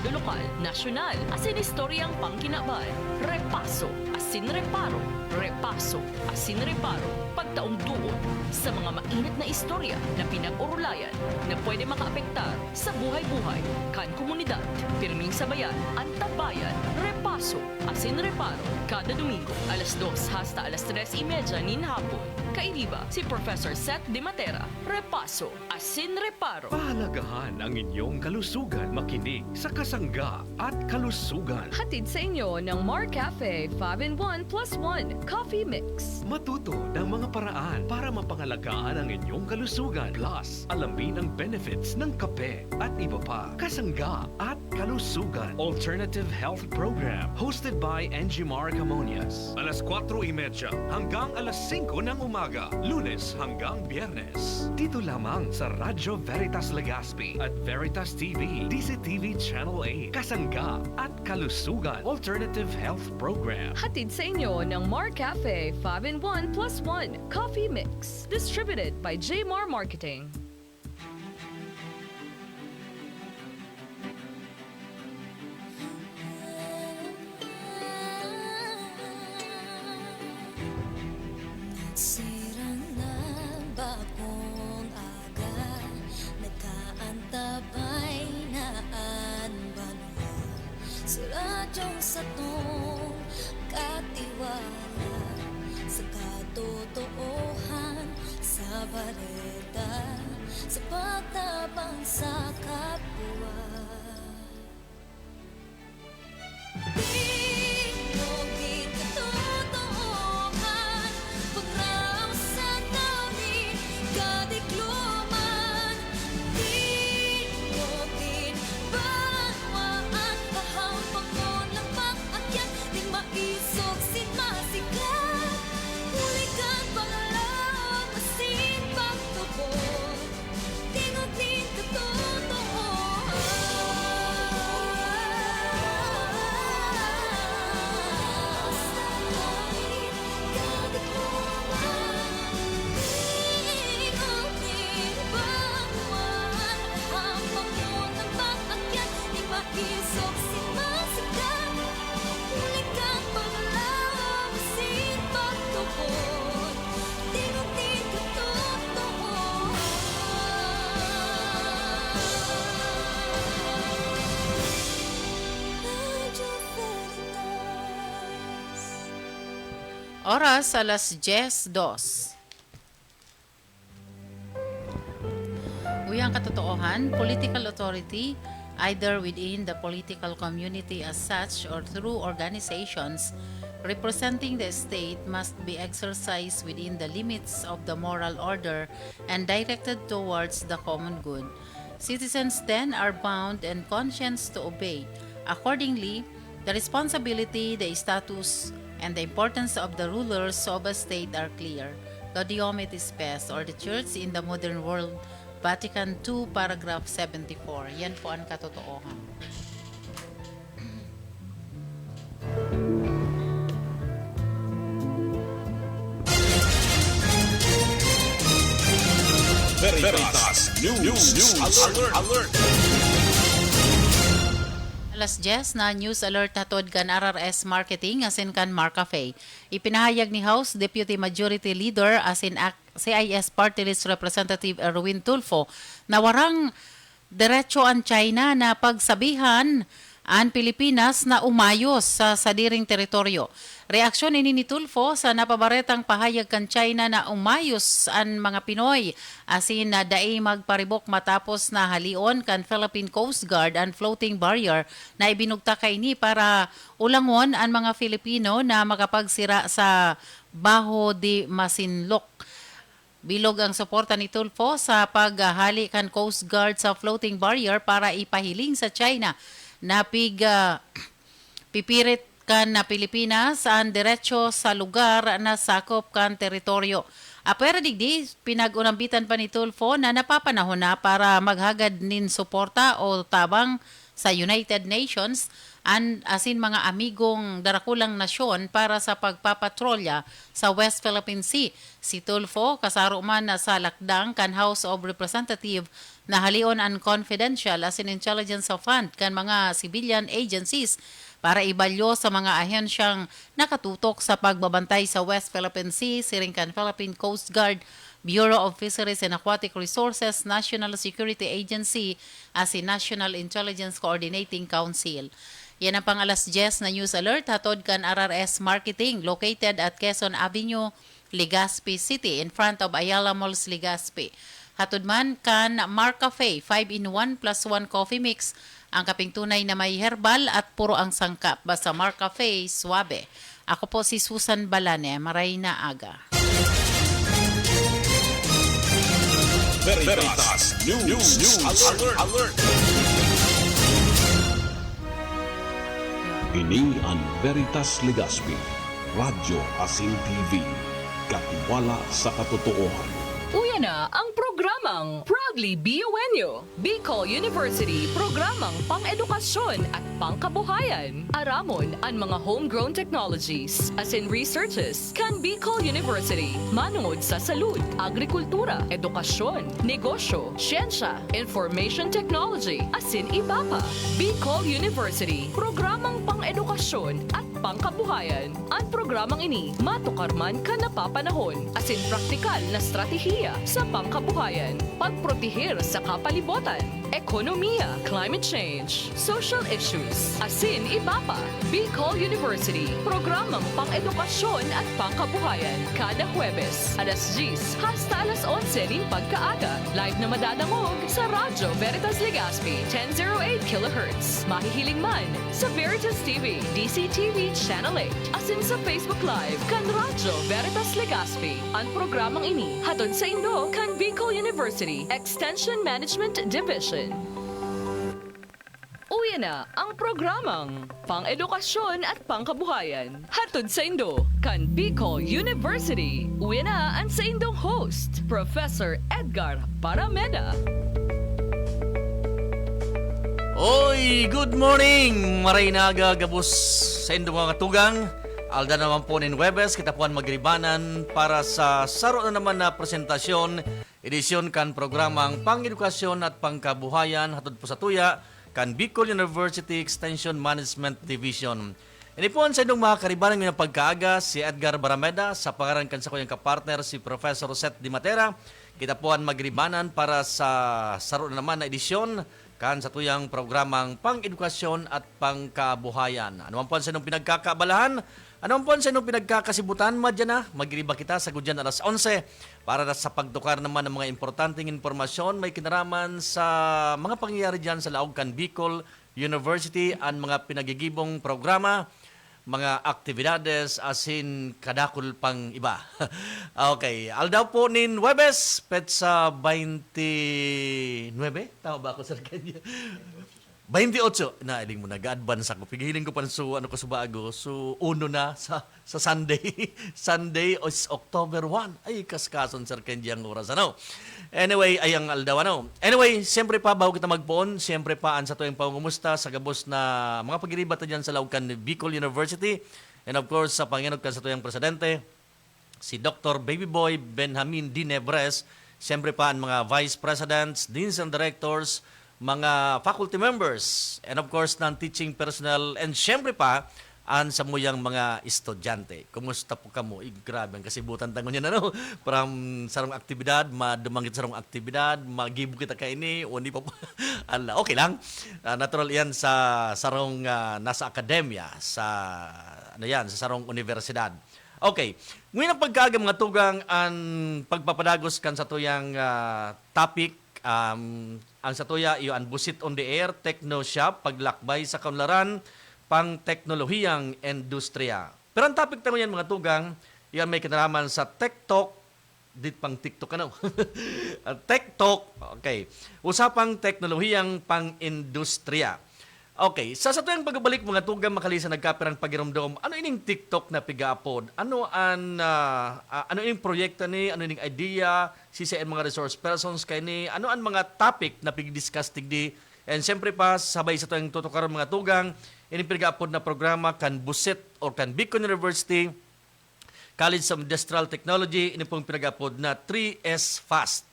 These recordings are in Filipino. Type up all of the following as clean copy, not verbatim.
merkado lokal, nasyonal, asin istoryang pangkinabal. Repaso, asin reparo. Repaso, asin reparo. Pagtaong duon sa mga mainit na istorya na pinag-urulayan na pwede makaapektar sa buhay-buhay, kan komunidad, pirming sabayan, at tabayan. Repaso, asin reparo. Kada Domingo, alas 2 hasta alas 3:30 nin hapon. Kailiba si Professor Seth De Matera. Repaso, asin reparo. Pahalagahan ang inyong kalusugan, makinig sa Kasangga at Kalusugan. Hatid sa inyo ng Mar Cafe 5-in-1+1 Coffee Mix. Matuto ng mga paraan para mapangalagaan ang inyong kalusugan. Plus, alamin ang benefits ng kape at iba pa. Kasangga at Kalusugan. Alternative Health Program. Hosted by Angimar Camonias. Alas 4:30 hanggang alas 5 ng umaga. Lunes hanggang Biyernes. Dito lamang sa Radyo Veritas Legazpi at Veritas TV. DCTV Channel 8. Kasangga at Kalusugan. Alternative Health Program. Hatid sa inyo ng Mar Cafe 5-in-1+1 Coffee Mix. Distributed by Jmar Marketing. Sirang na bagong aga, nagkaantabay na anbanwa. Sa radyong sa tong katiwala, sa katotohan, sa balita, sa pagtabang sa kapwa. Oras alas 10:02. Uyang katotohanan, political authority, either within the political community as such or through organizations representing the state, must be exercised within the limits of the moral order and directed towards the common good. Citizens then are bound and conscious to obey. Accordingly, the responsibility, the status, and the importance of the rulers of a state are clear. Gaudium et Spes, or the Church in the Modern World, Vatican II, paragraph 74. Yan po ang katotoohan. Veritas News Alert. Alas 10 na news alert hatod kan RRS Marketing asin kan Mar Cafe. Ipinahayag ni House Deputy Majority Leader asin CIS Party List Representative Erwin Tulfo na warang diretso ang China na pagsabihan ang Pilipinas na umayos sa sadiring teritoryo. Reaksyon ini ni Tulfo sa napabaretang pahayag kan China na umayos ang mga Pinoy asin na daay magparibok matapos na halion kan Philippine Coast Guard ang floating barrier na ibinugta kay ni para ulangon ang mga Filipino na makapagsira sa Baho de Masinloc. Bilog ang suporta ni Tulfo sa paghali kan Coast Guard sa floating barrier para ipahiling sa China na pipirit kan na Pilipinas ang diretso sa lugar na sakop kan teritoryo. Pero digdi, pinag-unambitan pa ni Tulfo na napapanahon na para maghagad nin suporta o tabang sa United Nations asin mga amigong darakulang nasyon para sa pagpapatrolya sa West Philippine Sea. Si Tulfo kasaro man na sa lakdang kan House of Representative na halion ang confidential asin intelligence fund kan mga civilian agencies para ibalyo sa mga ahensyang nakatutok sa pagbabantay sa West Philippine Sea, siring kan Philippine Coast Guard, Bureau of Fisheries and Aquatic Resources, National Security Agency, as National Intelligence Coordinating Council. Yan ang pang alas 10 na news alert hatod kan RRS Marketing located at Quezon Avenue, Legazpi City in front of Ayala Malls, Legazpi. Hatod man kan Marcafe 5-in-1 plus 1 coffee mix. Ang kaping tunay na may herbal at puro ang sangkap. Basta Marcafe, suabe. Ako po si Susan Balane, maray na aga. Veritas News Alert. Ini ang Veritas Legazpi, Radyo Asin TV, katiwala sa katotohanan. Uyan na ang programang Proudly BUNU, Bicol University, programang pang-edukasyon at pangkabuhayan. Aramon ang mga homegrown technologies as in researches kan Bicol University. Manungod sa salud, agrikultura, edukasyon, negosyo, siyensya, information technology, as in iba pa. Bicol University, programang pang-edukasyon at pangkabuhayan. Ang programang ini matukar man ka napapanahon as in praktikal na strategiya sa pangkabuhayan, pagprotehir sa kapalibutan, ekonomiya, climate change, social issues, asin iba pa. Bicol University, programang pang-edukasyon at pangkabuhayan, kada Huwebes, alas 10 hasta alas 11 ng pagkaaga. Live na madadangog sa Radyo Veritas Legazpi, 1008 kHz. Mahihiling man sa Veritas TV, DCTV Channel 8, asin sa Facebook Live, kan Radyo Veritas Legazpi. Ang programang ini, hatod sa Indo, kan Bicol University, Extension Management Division. Uwi na ang programang pang-edukasyon at pangkabuhayan. Hatod sa Indo, kan Bicol University. Uwi na ang sa Indong host, Professor Edgar Barameda. Oy, good morning! Maray na gabos sa Indong mga tugang. Alda naman po nin Webes, kita po ang magribanan para sa saro na naman na presentasyon, edisyon kan programang pang-edukasyon at pangkabuhayan hatod po sa tuya kan Bicol University Extension Management Division. Inipon sa inyong mga karibanan ng pagkaaga si Edgar Barameda sa pangaran kan sa kanyang kapartner si Professor Seth Di Matera. Kita po ang magribanan para sa saro na naman na edisyon kan sa tuyang programang pang-edukasyon at pangkabuhayan. Ano man po sa inyong pinagkakaabalahan? Ano man po sa inyong pinagkakasibutan? Madyan na, magriba kita sa gudyan alas 11 para sa pagdukar naman ng mga importanteng informasyon may kinaraman sa mga pangyayari dyan sa laog kan Bicol University ang mga pinagigibong programa, mga aktibidades asin kadakul pang iba. Okay, aldaw po nin Webes, petsa 29, tama ba ako sa kanya? 28 na iling mo nag-advance ako. Pigiling ko pa so ano ko sa bago. So uno na sa Sunday. Sunday is October 1. Ay kaskason sir kendiang oras ano. Anyway, ayang aldaw ano. Anyway, siyempre pa bago kita magpoon, siyempre pa an sa tuwing pangumusta sa gabos na mga pagiribata diyan sa Laucan Bicol University. And of course sa panginod kan sa tuyang presidente si Dr. Babyboy Benjamin D. Nebres, siyempre pa ang mga vice presidents, deans and directors, mga faculty members, and of course, non-teaching personnel, and syempre pa, ang samuyang mga estudyante. Kumusta po kamo? Grabe, ang kasibutan tangon yan, ano? Parang sarong aktibidad, madumangit sarong aktibidad, magibo kita kaini, o hindi pa po. Ala, okay lang. Natural yan sa sarong nasa akademya, sa, sa sarong universidad. Okay. Ngayon ang pagkaga mga tugang ang pagpapadagos kan sa tuyang topic, ang satuya iyo ang Busit on the Air Techno Shop paglakbay sa kaunlaran pang teknolohiyang industriya. Pero ang topic naman yan mga tugang, yan may kinalaman sa TikTok, dit pang TikTok ano. TikTok, okay. Usapang teknolohiyang pang industriya. Okay, sa tuyang pagbabalik mga tugang makalisa nagkapirang pagiromdom, ano ining TikTok na piga-upload? Ano ining proyekto ni, ano ining idea, sisian mga resource persons kay ni, ano ang mga topic na pig-discuss tigdi And siyempre pa, sabay sa itong tutukaran mga tugang, inipinag-upload na programa kan Busit or kan Bicol University College of Industrial Technology, ini pong pinag-upload na 3S Fast.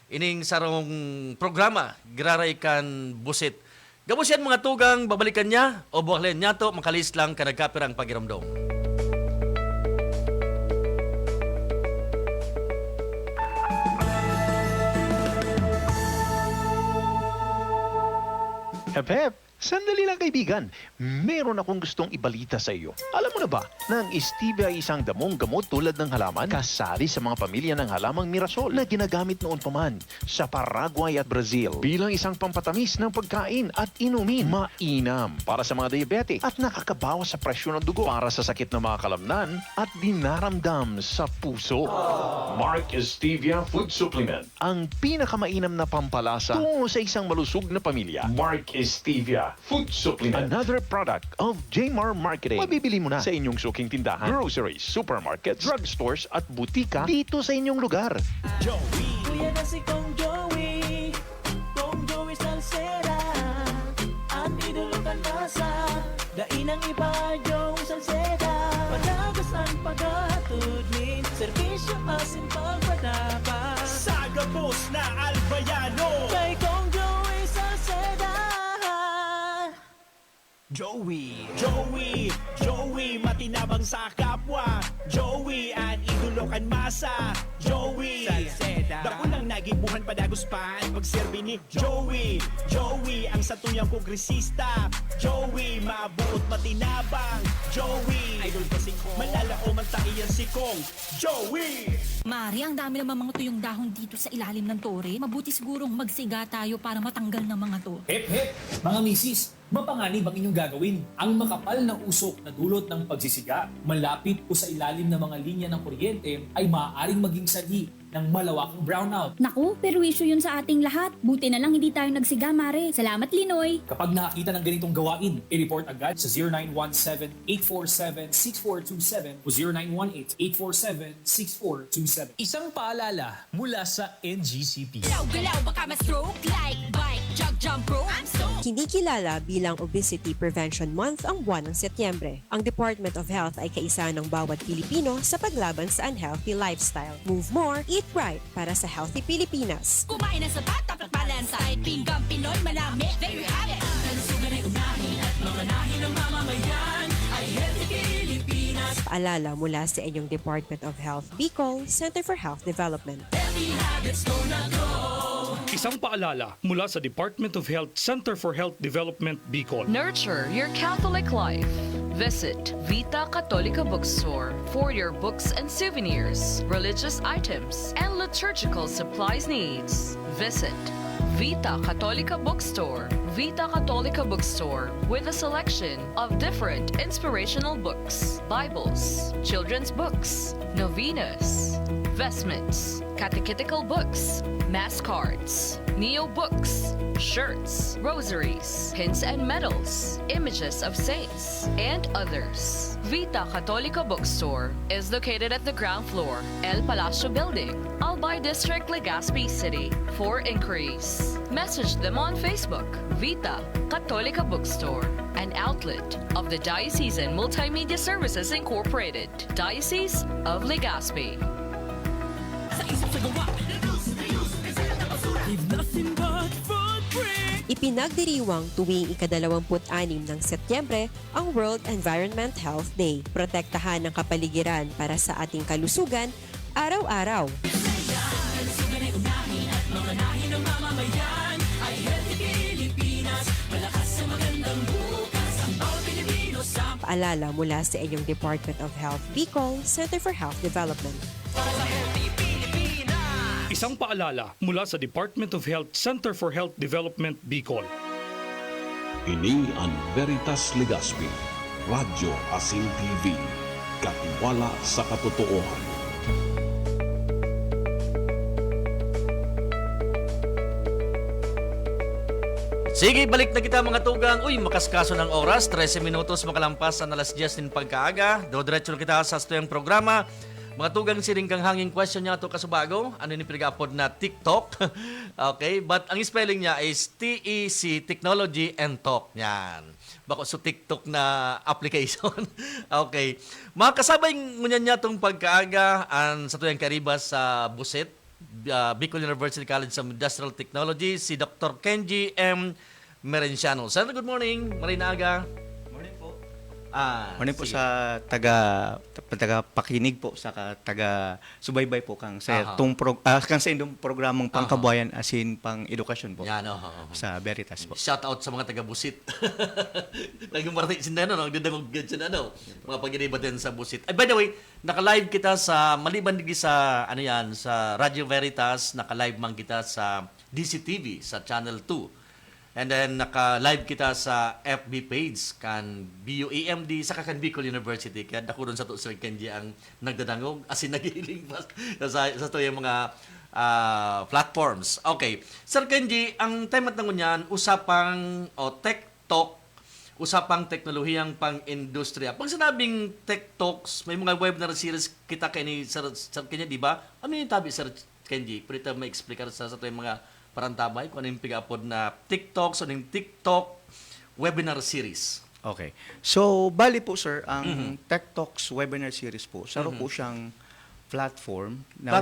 Ining sarong programa, giraray kan Busit. Gabos yan mga tugang, babalikan niya o buwaklan niya to, makalis lang kanagkapirang pagiramdom. Hep, hep. Sandali lang kaibigan, meron akong gustong ibalita sa iyo. Alam mo na ba na ang stevia ay isang damong gamot tulad ng halaman kasali sa mga pamilya ng halamang mirasol na ginagamit noon pa man sa Paraguay at Brazil bilang isang pampatamis ng pagkain at inumin. Mainam para sa mga diabetic at nakakabawas sa presyon ng dugo para sa sakit ng mga kalamnan at dinaramdam sa puso. Mark Stevia Food Supplement, ang pinakamainam na pampalasa tungo sa isang malusog na pamilya. Mark Stevia Food Supplement, another product of Jmar Marketing. Mabibili mo na sa inyong suking tindahan, groceries, supermarkets, drugstores at butika dito sa inyong lugar. Kuya na si Kong Joey Salsera, at idulukan masa, dainang iba yung Salsera, panagas ang pagatudnin, servisyo asin pagpadapa, sagapos na albayano, kay Kong Joey Salsera. Joey, matinabang sa kapwa. Joey, an idulukan masa. Joey, Salseda, dako lang nagibuhan padaguspan pagserbi ni Joey, ang satuyang kongresista. Joey, mabuot matinabang. Joey, idol ko si Kong, malalao man taiyan si Kong. Joey! Mari, ang dami naman mga tuyong dahon dito sa ilalim ng tore. Mabuti sigurong magsiga tayo para matanggal ng mga to. Hep, mga misis, mapanganib ang inyong gagawin. Ang makapal na usok na dulot ng pagsisiga, malapit o sa ilalim ng mga linya ng kuryente ay maaaring maging sanhi ng malawakang brownout. Naku, perwisyo yun sa ating lahat. Buti na lang hindi tayo nagsiga, Mare. Salamat, Linoy. Kapag nakakita ng ganitong gawain, i-report agad sa 0917-847-6427 o 0918-847-6427. Isang paalala mula sa NGCP. Galaw, baka ma-stroke like bike, jump rope. Kinikilala bilang Obesity Prevention Month ang buwan ng Setyembre. Ang Department of Health ay kaisa ng bawat Pilipino sa paglaban sa unhealthy lifestyle. Move more, eat right para sa healthy Pilipinas. Kumain na sapat, dapat balansay. Pinggang Pinoy, malami. There you have it. Kalusugan ay unahin at mamanahin ng mamamayan ay healthy Pilipinas. Paalala mula sa inyong Department of Health, Bicol, Center for Health Development. Healthy habits go na go. Isang paalala mula sa Department of Health, Center for Health Development, Bicol. Nurture your Catholic life. Visit Vita Católica Bookstore for your books and souvenirs, religious items, and liturgical supplies needs. Visit Vita Católica Bookstore. Vita Católica Bookstore with a selection of different inspirational books, Bibles, children's books, novenas, vestments, catechetical books, mass cards, neo books, shirts, rosaries, pins and medals, images of saints, and others. Vita Católica Bookstore is located at the ground floor, El Palacio Building, Albay District, Legazpi City. For inquiries, message them on Facebook. Vita Católica Bookstore, an outlet of the Diocesan Multimedia Services Incorporated, Diocese of Legazpi. Ipinagdiriwang tuwing ika-26 ng Setyembre ang World Environment Health Day. Protektahan ang kapaligiran para sa ating kalusugan araw-araw. Paalala mula sa inyong Department of Health, Bicol, Center for Health Development. Isang paalala mula sa Department of Health, Center for Health Development, Bicol. Ini ang Veritas Legazpi, Radyo Asin TV, katiwala sa katotohanan. Sige, balik na kita mga tugang. Uy, makaskaso ng oras. 13 minutos makalampas ang alas 10 ng pagkaaga. Diretso na kita sa tuyang programa. Mga tugang siring kang hanging question niya to kasubago. Ano ni pinag-upload na TikTok? Okay, but ang spelling niya is TEC, Technology and Talk. Yan. Bako sa TikTok na application. Okay. Mga kasabay ngunyan niya itong pagkaaga sa tuyang karibas sa Busit, Bicol University College of Industrial Technology, si Dr. Kenji M. Merenciano. Sir, good morning. Marinaga. Morning po. Morning po sa taga pakinig po sa taga subaybay po kang sa kang sa indong programang pangkabuhayan asin pang edukasyon po. Yan, sa Veritas po. Shout out sa mga taga Busit. Nagmarti sinda nagdadangog gud sa mga paginiba din sa Busit. By the way, naka-live kita sa maliban digi sa sa Radio Veritas, naka-live man kita sa DCTV sa Channel 2. And then naka-live kita sa FB page kan BUEMD sa kan Bicol University. Kaya dako doon sa to Sir Kenji ang nagdadangog asin nagihiling sa to yung mga platforms. Okay. Sir Kenji, ang temat ng niyan usapang tech talk, usapang teknolohiyang pang-industriya. Pag sinabing tech talks, may mga webinar series kita kay ni Sir Kenji, di ba? Ano yung tabi Sir Kenji? Pwede may explain sa to yung mga parantabay kung ano yung pig-upload na TikTok, so yung TikTok webinar series. Okay. So, bali po sir, ang Tech Talks webinar series po, saro po siyang platform na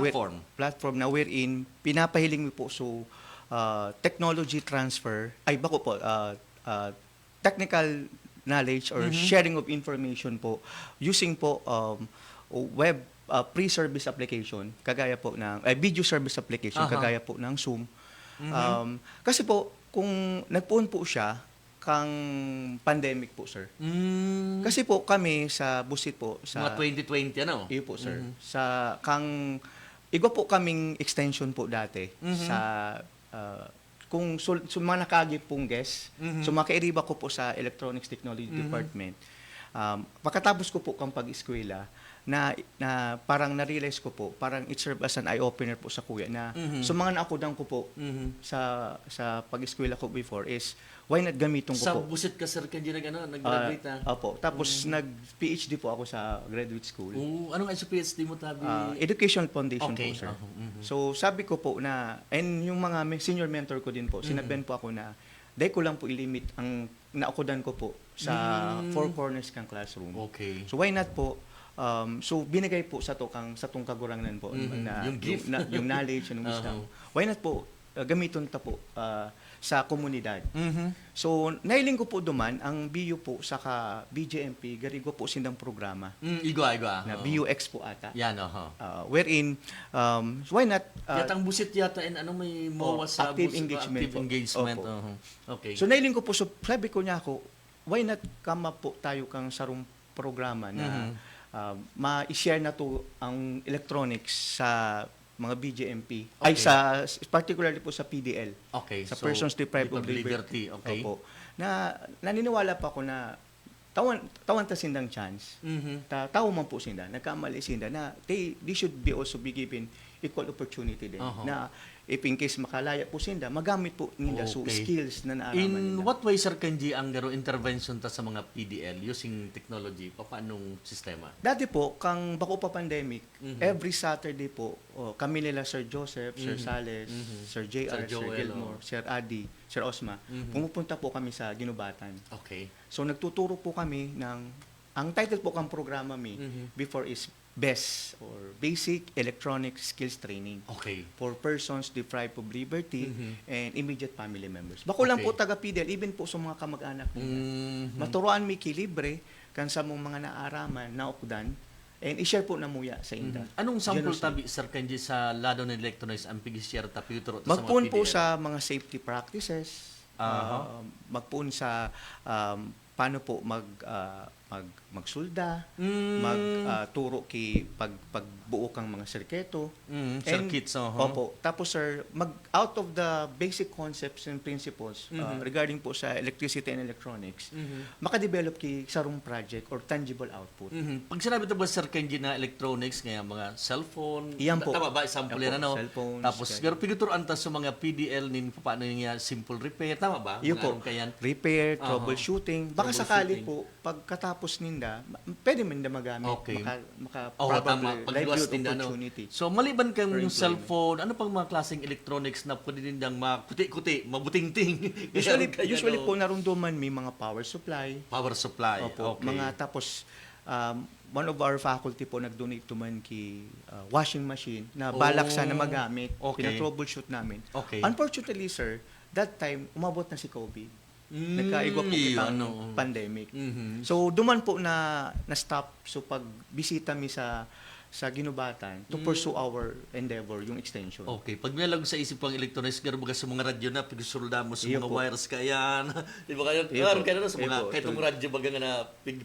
wherein pinapahiling mo po so technology transfer, technical knowledge or sharing of information po using po web pre-service application, kagaya po ng video service application, kagaya po ng Zoom. Kasi po, kung nagpuon po siya, kang pandemic po, sir. Kasi po, kami sa Busit po, sa... Mga 2020, ano? Iyo po, sir. Sa igwa po kaming extension po dati sa... kung mga nakagip pong guest, so makairiba ko po sa Electronics Technology Department. Pagkatapos ko po kang pag-eskwela, na parang na-realize ko po, parang it served as an eye-opener po sa kuya na so mga naakudang ko po sa pag-eskwela ko before is why not gamiton ko sa po. Sa Busit ka Sir Kenji nag-graduate Opo. Tapos nag-PhD po ako sa graduate school. Anong sa PhD mo tabi? Education Foundation po, sir. So sabi ko po na, and yung mga senior mentor ko din po, sinabihan po ako na dahil ko lang po ilimit ang naukudan ko po sa four corners kang classroom. Okay. So why not po so binigay po sa tong kagurangan po na yung gift, yung knowledge and wisdom. Why not po gamiton ta po sa komunidad. So nailing ko po duman ang BU po saka BJMP garigo po sindang programa. Igwa. Na BUX po ata. Yan wherein why not yatang Busit yata may MOA sa active engagement. Active engagement. Okay. So nailing ko po so sabi ko niya ako why not kama po tayo kang sarong programa na ma-share na to ang electronics sa mga BJMP. Okay. Particularly po sa PDL. Okay. Sa Persons Deprived of Liberty. Okay. Opo. Na naniniwala pa ako na tawan ta sindang chance. Tao man po sinda, nagkamali sinda na they should be also be given equal opportunity din. Na if in case makalaya po sinda, magamit po nila so skills na naaraman nila. In what way, Sir Kenji, ang intervention ta sa mga PDL using technology? Paanong sistema? Dati po, kang bako pa pandemic, every Saturday po, kami nila Sir Joseph, Sir Sales, Sir JR, Sir Gilmore, Sir Adi, Sir Osma, pumupunta po kami sa Ginubatan. Okay. So nagtuturo po kami ang title po kang programa before is BEST or Basic Electronic Skills Training for persons deprived of liberty and immediate family members. Bako lang po taga PDL, even po sa mga kamag-anak mo. Maturuan mi kilibre kan sa mong mga naaraman na ukudan and i-share po na muya sa inda. Anong sample tabi, Sir Kenji, sa lado ng electronics ang pig-share tabi sa mga PDL? Magpuun po sa mga safety practices, magpuun sa paano po magsulda, magturo kay pagbuo kang mga sirketo. Circuits, Opo. Tapos sir, out of the basic concepts and principles regarding po sa electricity and electronics, makadevelop kay sarong project or tangible output. Pag sinabi ito ba, Sir Kenji, na electronics, ngayon mga cellphone, iyan po. Tama ba? Example yan, ano? Cellphones. Tapos, pero piguturan ta sa mga PDL, paano niya simple repair, tama ba? Iyo po. Repair, troubleshooting. Baka baka sakali po, pagkatapos ninda, pwede man na magamit. Okay. Maka Oo, tama. probably Pagluwas livelihood din na, opportunity. So, maliban kang for yung employment. cellphone, ano pang mga klaseng electronics na pwede din dang makuti-kuti, mabuting-ting? Usually po narunduman may mga power supply. Power supply. Opo, Okay. mga tapos one of our faculty po nag-donate to man washing machine na balak sana magamit. Okay. Pina-troubleshoot namin. Okay. Unfortunately, sir, that time umabot na si COVID. Nagkaigwa po itang pandemic. So duman po na stop. So pag bisita mi sa ginubatan to pursue our endeavor, yung extension. Okay, pag may lang sa isip pang electronics, gano'n baga sa mga radyo na, pagkasulda mo sa Iyo mga po. wires kaya, di ba kayo, Iyo araw po. ka na sa Iyo mga, po. kahit mga radyo baga nga na,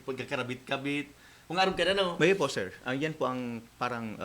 pagkakarabit-kabit, kung araw ka na, no? May po, sir. Yan po ang parang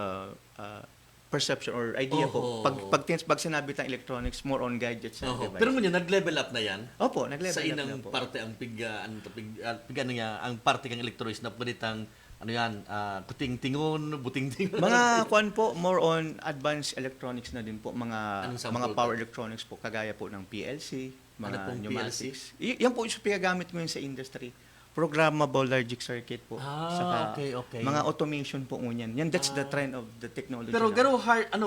perception or idea po. Pag sinabi tayong electronics, more on gadgets and devices. Pero ngunyan, nag-level up na yan? Opo, nag-level sa up na inang po. parte ang ang parte kang electronics na pwede tang ano yan, kuting-tingon, buting-tingon. Mga kwan po, more on advanced electronics na din po. Anong Mga sample power ba? electronics po, kagaya po ng PLC, Ano mga pong pneumatics. Yan po yung pinagamit ngayon sa industry. Programmable logic circuit po. Okay. Mga automation po ngunyan. Yan, that's the trend of the technology. Pero now. garo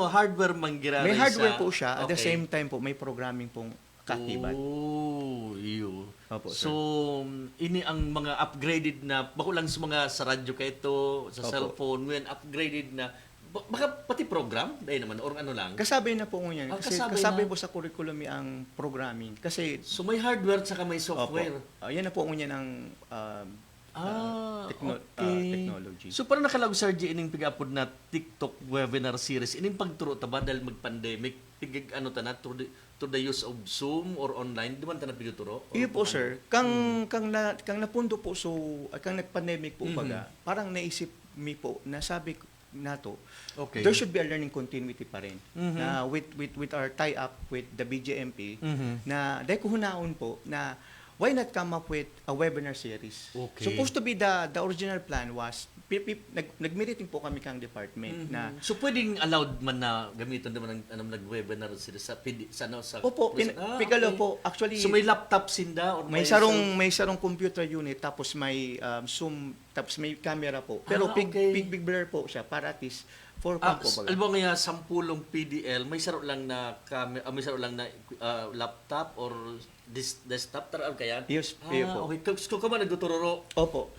hardware manggira May na hardware isa. po siya. At the Okay. same time po, may programming pong katibat. Oh, iyo. Opo, So, ini ang mga upgraded na, bako lang sa mga sa radyo ka ito, sa Opo. cellphone, when upgraded na, baka pati program, dahil naman, or ano lang. Kasabay na po ngunyan. Kasi kasabay kasabay na. po sa curriculum ang programming. Kasi So, may hardware tsaka may software. yan na po ngunyan ang technology. So, parang nakalago sa RJ ining pig-upload na TikTok webinar series, ining pagturo ta ba dahil mag-pandemic, pig ano ta na, to the use of Zoom or online, di man ta na pigturo? Iyo po, sir. Kang napundo po, kang nag-pandemic po baga, parang naisip mi po, nasabi nato, Okay. there should be a learning continuity pa rin. Na with our tie-up with the BJMP, na dahil ko hunaon po, na why not come up with a webinar series? Okay. Supposed to be the original plan was, nag-meeting po kami kang department na So, pwedeng allowed man na gamitin naman ng nag-webinar sila sa Opo, pigalo okay. po. Actually, So, may laptop sinda? Or may sarong computer unit, tapos may Zoom, tapos may camera po. Pero okay. big blur po siya para at least for fun po baga. Alam mo nga, 10 PDL, may saro lang na may saro lang na laptop or desktop taraan kaya? Yes, iyo po. Okay. Kung ka ba nagtuturoro? Opo.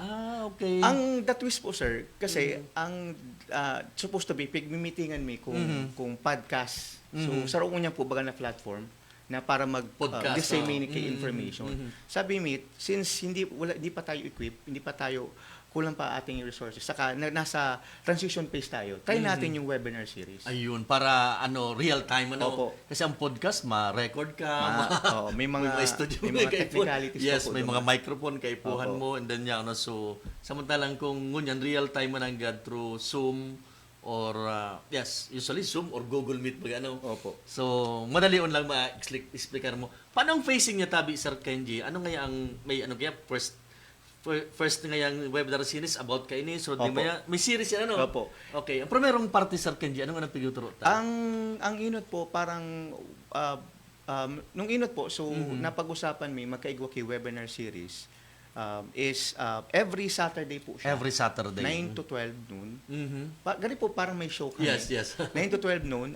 Okay. Ang the twist po, sir, kasi ang supposed to be pigmi-meetingan mi kung podcast. So saro niya po baga na platform na para Podcast, disseminate information. Sabi mi, since hindi pa tayo equipped, hindi pa tayo kulang pa ating resources. Saka nasa transition phase tayo. Try natin yung webinar series. Ayun, para real time Opo. Kasi ang podcast ma-record ka, may mga studio, may mga technicalities yes, po may doon. mga microphone kaipuhan Opo. mo and then so samantalang kung ngunyan real time man agad through Zoom or usually Zoom or Google Meet baga Opo. So madali on lang ma-explicar mo. Paano ang facing niya tabi Sir Kenji? Ano nga ang may kaya first nga yung webinar series about kay ini so di ba may series yan Opo. Okay, ang primerong party Sir Kenji ano nga nang piguturo ta? Ang inot po parang nung inot po napag-usapan mi magkaigwa kay webinar series is every Saturday po siya. Every Saturday. 9 to 12 noon. Gani po parang may show kami. Yes. 9 to 12 noon.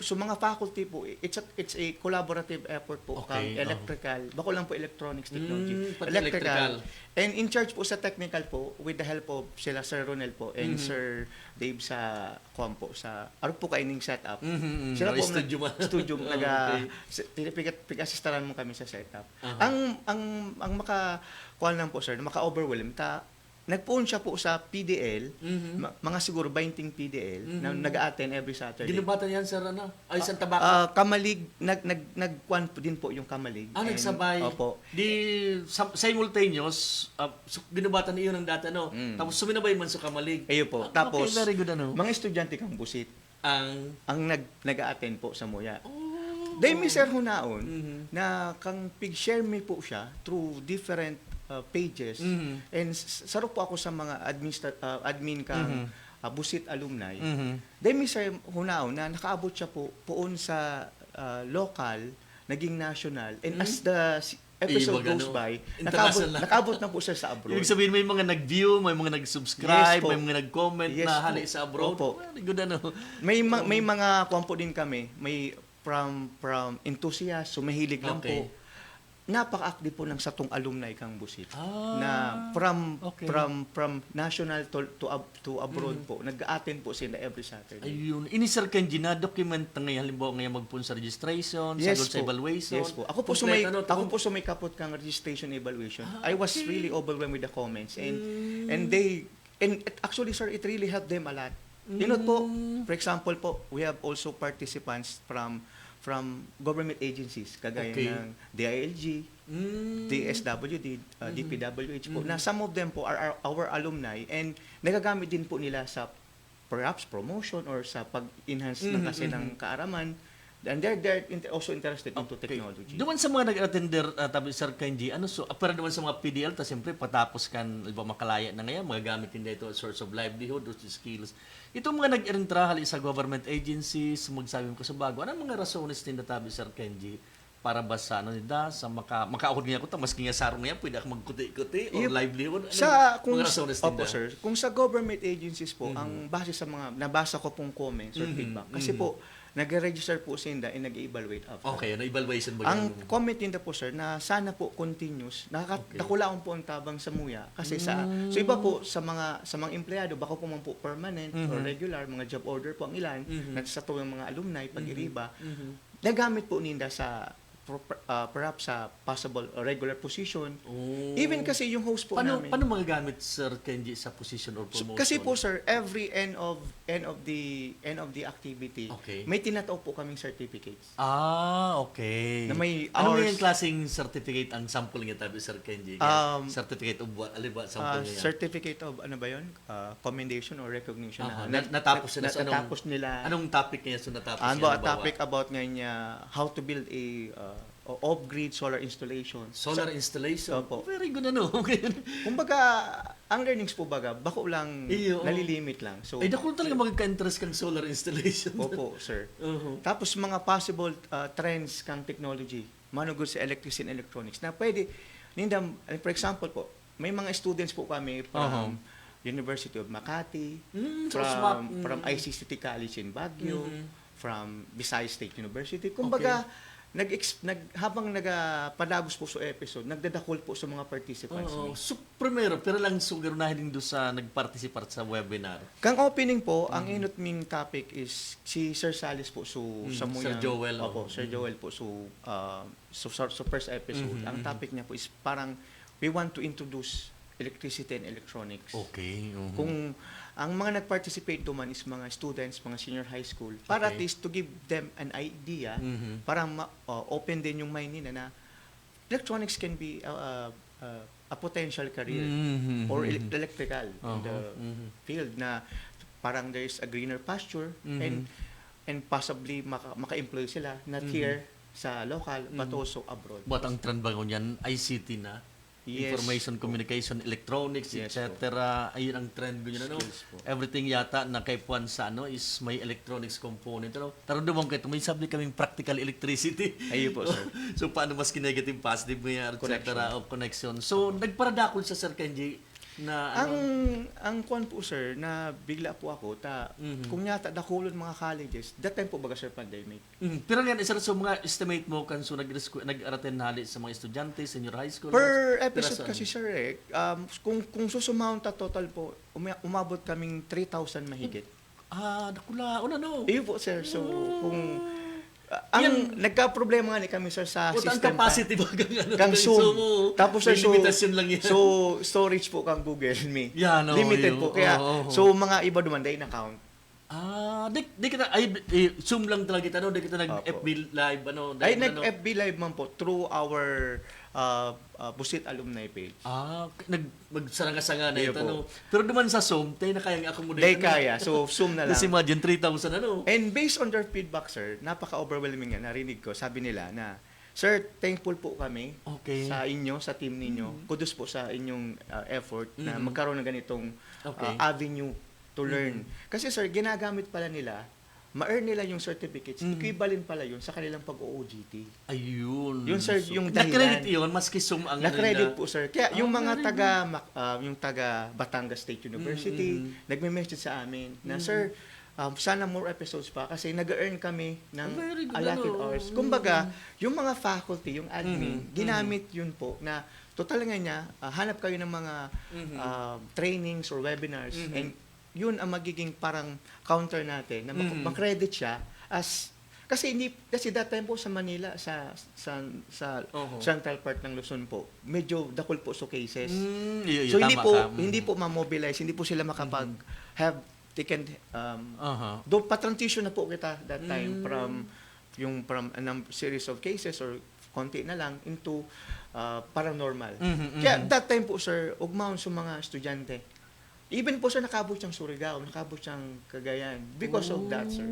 So mga faculty po, it's a collaborative effort po. Okay, Electrical. Bako lang po electronics technology. pati electrical. And in charge po sa technical po, with the help of sila Sir Ronel po and Sir Dave sa Kwampo, sa arog po kaining setup. Sila po studio pig-assistaran mo kami sa setup. Ang makakuha lang po sir, maka-overwhelm nagpuon siya po sa PDL, mga siguro 20 PDL na nag-attend every Saturday. Ginubatan yan sir ay sa tabaka. Kamalig nagkuan din po yung Kamalig. Nagsabay. Opo. Simultaneous ginubatan niyo ng data Tapos suminabay man sa Kamalig. Ayo po. Tapos okay, very good mga estudyante kang busit ang nag-attend po sa Moya. Dahil may sir hunaon na kang pig-share me po siya through different pages and saro po ako sa mga admin kang busit alumni. Dahil may sir hunaon na nakaabot siya po poon sa local, naging national and as the episode Iba, goes ano, by, international na. nakabot na po siya sa abroad. Ibig sabihin, may mga nag-view, may mga nag-subscribe, Yes po. may mga nag-comment Yes na po. hali sa abroad. Opo. Very good, ano. May mga kwampo din kami, may from enthusiast, so mahilig lang Okay. po. Napaka-active po ng satong alumni kang busit. Ah, Na from okay. from national to abroad po. Nag-attend po sila every Saturday. Ayun. Ini-Sir Kenji, na-document na ngayon, halimbawa ngayon magpun sa registration, Yes sa po. evaluation. Yes po. Ako po sumikapot kang registration evaluation. I was really overwhelmed with the comments and actually sir, it really helped them a lot. You know po, for example po, we have also participants from government agencies kagaya Okay. ng DILG, DSWD, DPWH po, na some of them po are our alumni and nagagamit din po nila sa perhaps promotion or sa pag-enhance ng kasi ng kaaraman. And they're also interested into technology. Doon sa mga nag-attender, tabi Sir Kenji, para naman sa mga PDL, siyempre patapos kan, iba makalaya na ngayon, magagamit din dito as source of livelihood or skills. Itong mga nag-entra hali sa government agencies, magsabi ko sa bago, anong mga rasones din na tabi Sir Kenji para ba sa sa makaakot niya ko maski nga sarong niya pwede ako magkuti-kuti or livelihood mga rasones din Opo, sir. Kung sa government agencies po, ang base sa mga nabasa ko pong comments or feedback, kasi po nag-register po sila and nag-evaluate after. Okay, na-evaluation ba ang comment din po sir na sana po continuous, nakakulaon po ang tabang sa muya kasi so iba po sa mga empleyado baka po man po permanent or regular mga job order po ang ilan sa tuwing mga alumni pag-iriba nagamit po ninda sa perhaps sa possible regular position. Even kasi yung host po namin. Paano magagamit Sir Kenji sa position or promotion? Kasi po sir, every end of the activity, may tinataw po kaming certificates. Okay. Na may ano yung klaseng certificate ang sample niya tabi Sir Kenji? Certificate of what? Alin ba sample niya? Certificate of ano ba yun? Commendation or recognition. Natapos nila. Anong topic niya so natapos niya? Ano topic about ngayon how to build a off-grid solar installation. Solar installation? Opo. Very good Kumbaga, ang learnings po baga, bako lang, nalilimit lang. So, dako talaga magka-interest kang solar installation. Opo, sir. Tapos mga possible trends kang technology, manugod sa electricity and electronics, na pwede, for example po, may mga students po kami from University of Makati, from ICCT College in Baguio, from Visayas State University. Kumbaga, habang nagpadagos po sa episode, nagdadakol po sa mga participants. So, primero, pero lang sugarunahin din doon sa nagparticipate sa webinar. Kang opening po, ang inot ming topic is si Sir Salis po sa Sir Joel. Opo, Sir Joel po so first episode. Ang topic niya po is parang we want to introduce electricity and electronics. Okay. Kung ang mga nag-participate doon is mga students, mga senior high school, para at least to give them an idea, para open din yung mind nila na electronics can be a potential career or electrical in the field na parang there's a greener pasture and possibly maka-employ sila not here sa local but also abroad. But ang trend ba niyan ICT na? Yes. Information, communication, electronics, Yes, etc. Ayun ang trend ko yun. Everything yata na kay Puan sa is may electronics component. Taro naman kayo, may sabi kaming practical electricity. Ayun po, sir. So, paano mas negative, positive mo yan, etc. of connection. So, nagparadakol sa Sir Kenji na ang kwan po sir na bigla po ako kung yata dakulon mga colleges that time po baga sir pandemic. Pero nga isa sa mga estimate mo kan so nag-attend hali sa mga estudyante senior high school per episode kasi sir kung susumount total po umabot kaming 3,000 mahigit. Nakula Iyo po sir, so kung nagka-problema nga ni kami sir sa system. Ang capacity ba kang Zoom. Tapos sir, limitasyon lang yan. So storage po kang Google Meet. Limited po. Kaya so mga iba duman day na count. Di kita Zoom lang talaga kita di kita nag-FB live nag-FB live man po through our Busit alumni page. Magsaranga-sanga na ito Pero duman sa Zoom, tayo na kayang accommodate. Day kaya. So Zoom na lang. Kasi imagine 3,000 And based on their feedback sir, napaka-overwhelming nga narinig ko. Sabi nila na sir, thankful po kami sa inyo, sa team ninyo. Kudos po sa inyong effort na magkaroon ng ganitong avenue to learn. Kasi sir, ginagamit pala nila ma-earn nila yung certificates, equivalent pala yun sa kanilang pag-OJT. Ayun. Yun, sir, So, yung na-credit dahilan. yun, maski sum ang Na-credit po, sir. Kaya yung mga very yung taga Batangas State University, nagme-message sa amin na, sir, sana more episodes pa kasi nag-earn kami ng Very good, allotted ano. hours. Kumbaga, yung mga faculty, yung admin, ginamit yun po na total nga niya, hanap kayo ng mga trainings or webinars and yun ang magiging parang counter natin na makredit siya as kasi that time po sa Manila sa central part ng Luzon po medyo dakol po so cases. So hindi po ma-mobilize, hindi po sila makapag have taken do pa-transition na po kita that time from series of cases or konti na lang into paranormal. Kaya that time po, sir, ugmaon sa mga estudyante. Even po, sir, nakabot siyang Surigao, nakabot siyang Cagayan because of that, sir.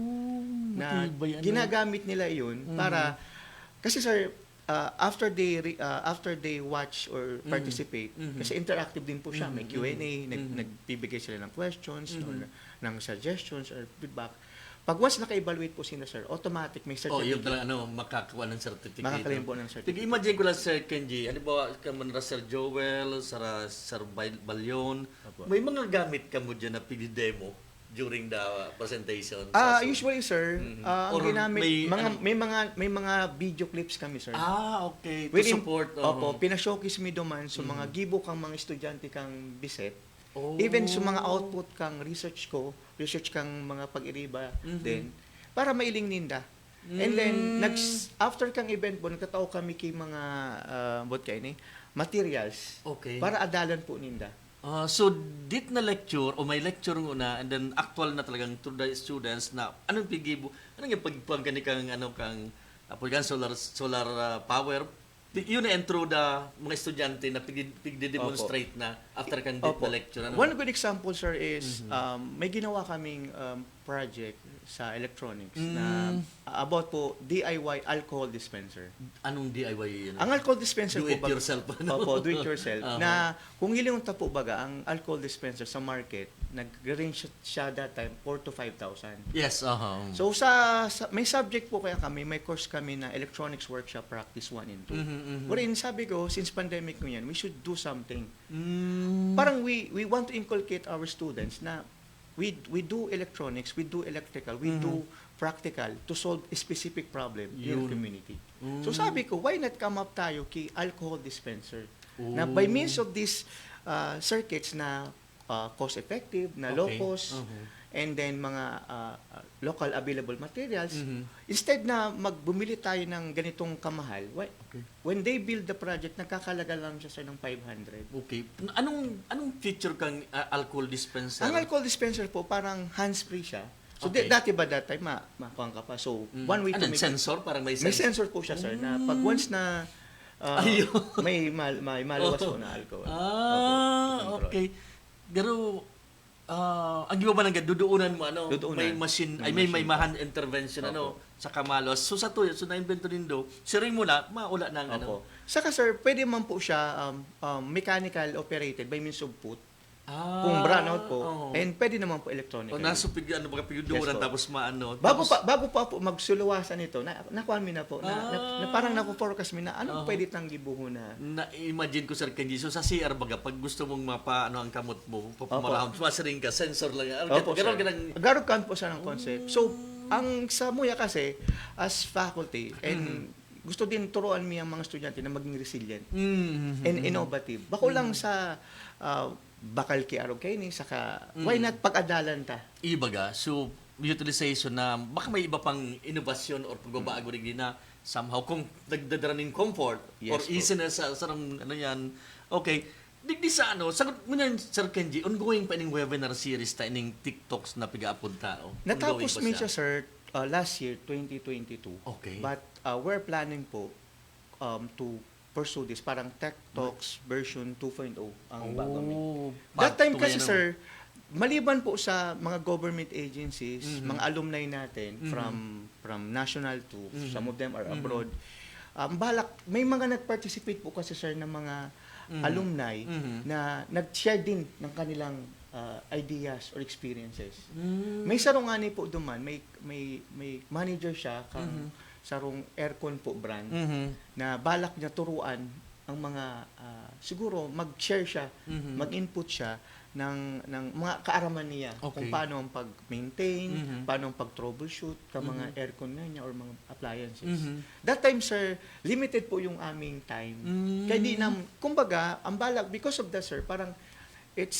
Na ginagamit nila yun para, kasi, sir, after they watch or participate, kasi interactive din po siya, may Q&A, nagbibigay sila ng questions, or ng suggestions or feedback. Pag once naka-evaluate po sila, sir, automatic may certificate. yung talaga, makakuha ng certificate. Makakalim po ng certificate. Imagine ko lang, Sir Kenji, ano ba, kamanra Sir Joel, Sir Balyon, may mga gamit ka mo dyan na pili-demo during the presentation? Usually, sir, ang Or ginamit, may mga video clips kami, sir. Okay. To support. Opo, pinashowcase mi duman sa mga gibo kang mga estudyante kang biset. Even sa mga output kang research kang mga pag-iriba din, para mailing ninda. And then, after kang event po, nagtatao kami kay mga materials para adalan po ninda. So, dit na lecture, o may lecture una, and then actual na talagang to the students na, anong pigibo, anong yung pagpang solar power, yun na intro the mga estudyante na pigde-demonstrate na after kang dit na lecture. One good example, sir, is may ginawa kaming project sa electronics na about po DIY alcohol dispenser. Anong DIY yun? Ang alcohol dispenser do it yourself. Opo, do it yourself. Na kung hiling ta po baga ang alcohol dispenser sa market, nag-range siya that time 4,000 to 5,000. Yes, So may subject po kaya kami, may course kami na electronics workshop practice 1 and 2. Wherein sabi ko, since pandemic mo yan, we should do something. Parang we want to inculcate our students na we do electronics, we do electrical, we do practical to solve a specific problem in the community. So sabi ko, why not come up tayo kay alcohol dispenser? Na by means of these circuits na cost-effective, na low cost, and then mga local available materials, instead na magbumili tayo ng ganitong kamahal, when they build the project, nagkakalaga lang siya ng 500. Okay. Anong feature kang alcohol dispenser? Ang alcohol dispenser po, parang hands-free siya. So, dati ba that time, makuha ka pa. So, one way to make sensor? Parang may sensor. May sensor po siya, sir, na pag once na may malawas po na alcohol. Okay. Pero, ang iba ba nang duduunan mo, may machine, may hand intervention, sa kamalos. So, sa tuyo, so na-invento din do, siring mo na, maula ng Saka, sir, pwede man po siya mechanical operated by means of put. Kung brownout po, and pwede naman po electronic. Nasa pigduran, tapos Bago pa po magsuluwasan ito, nakuha mi na po, na parang napo-forecast mi na anong pwede tang gibuho na. Imagine ko, Sir Kenji, so sa CR baga, pag gusto mong ang kamot mo, papamaraham, sumasering ka, sensor lang. Garog kan po sa ng concept. So, ang sa Muya kasi, as faculty, and gusto din turuan mi ang mga estudyante na maging resilient and innovative. Bako lang sa bakal ki arog kayo ni, saka why not pag-adalan ta? Ibaga, so utilization na baka may iba pang innovasyon or pagbabago rin na somehow kung nagdadaraning comfort or easiness sa yan. Okay. Digdi sa sagot mo na, Sir Kenji, ongoing pa ining webinar series ta ining TikToks na piga-apod tao. Natapos mi siya, sir, last year, 2022. Okay. But we're planning po to pursue this. Parang Tech Talks version 2.0 ang bago mi. That time kasi, sir, maliban po sa mga government agencies, mga alumni natin from national to some of them are abroad, may mga nag-participate po kasi, sir, ng mga alumni na nag-share din ng kanilang ideas or experiences. May sarong ani po duman, may manager siya kang sarong aircon po brand na balak niya turuan ang mga siguro mag-share siya, mag-input siya ng mga kaaraman niya kung paano ang pag-maintain, paano ang pag-troubleshoot ng mga aircon na niya or mga appliances. That time, sir, limited po yung aming time. Kaya di na, kumbaga, ang balak, because of that, sir, parang it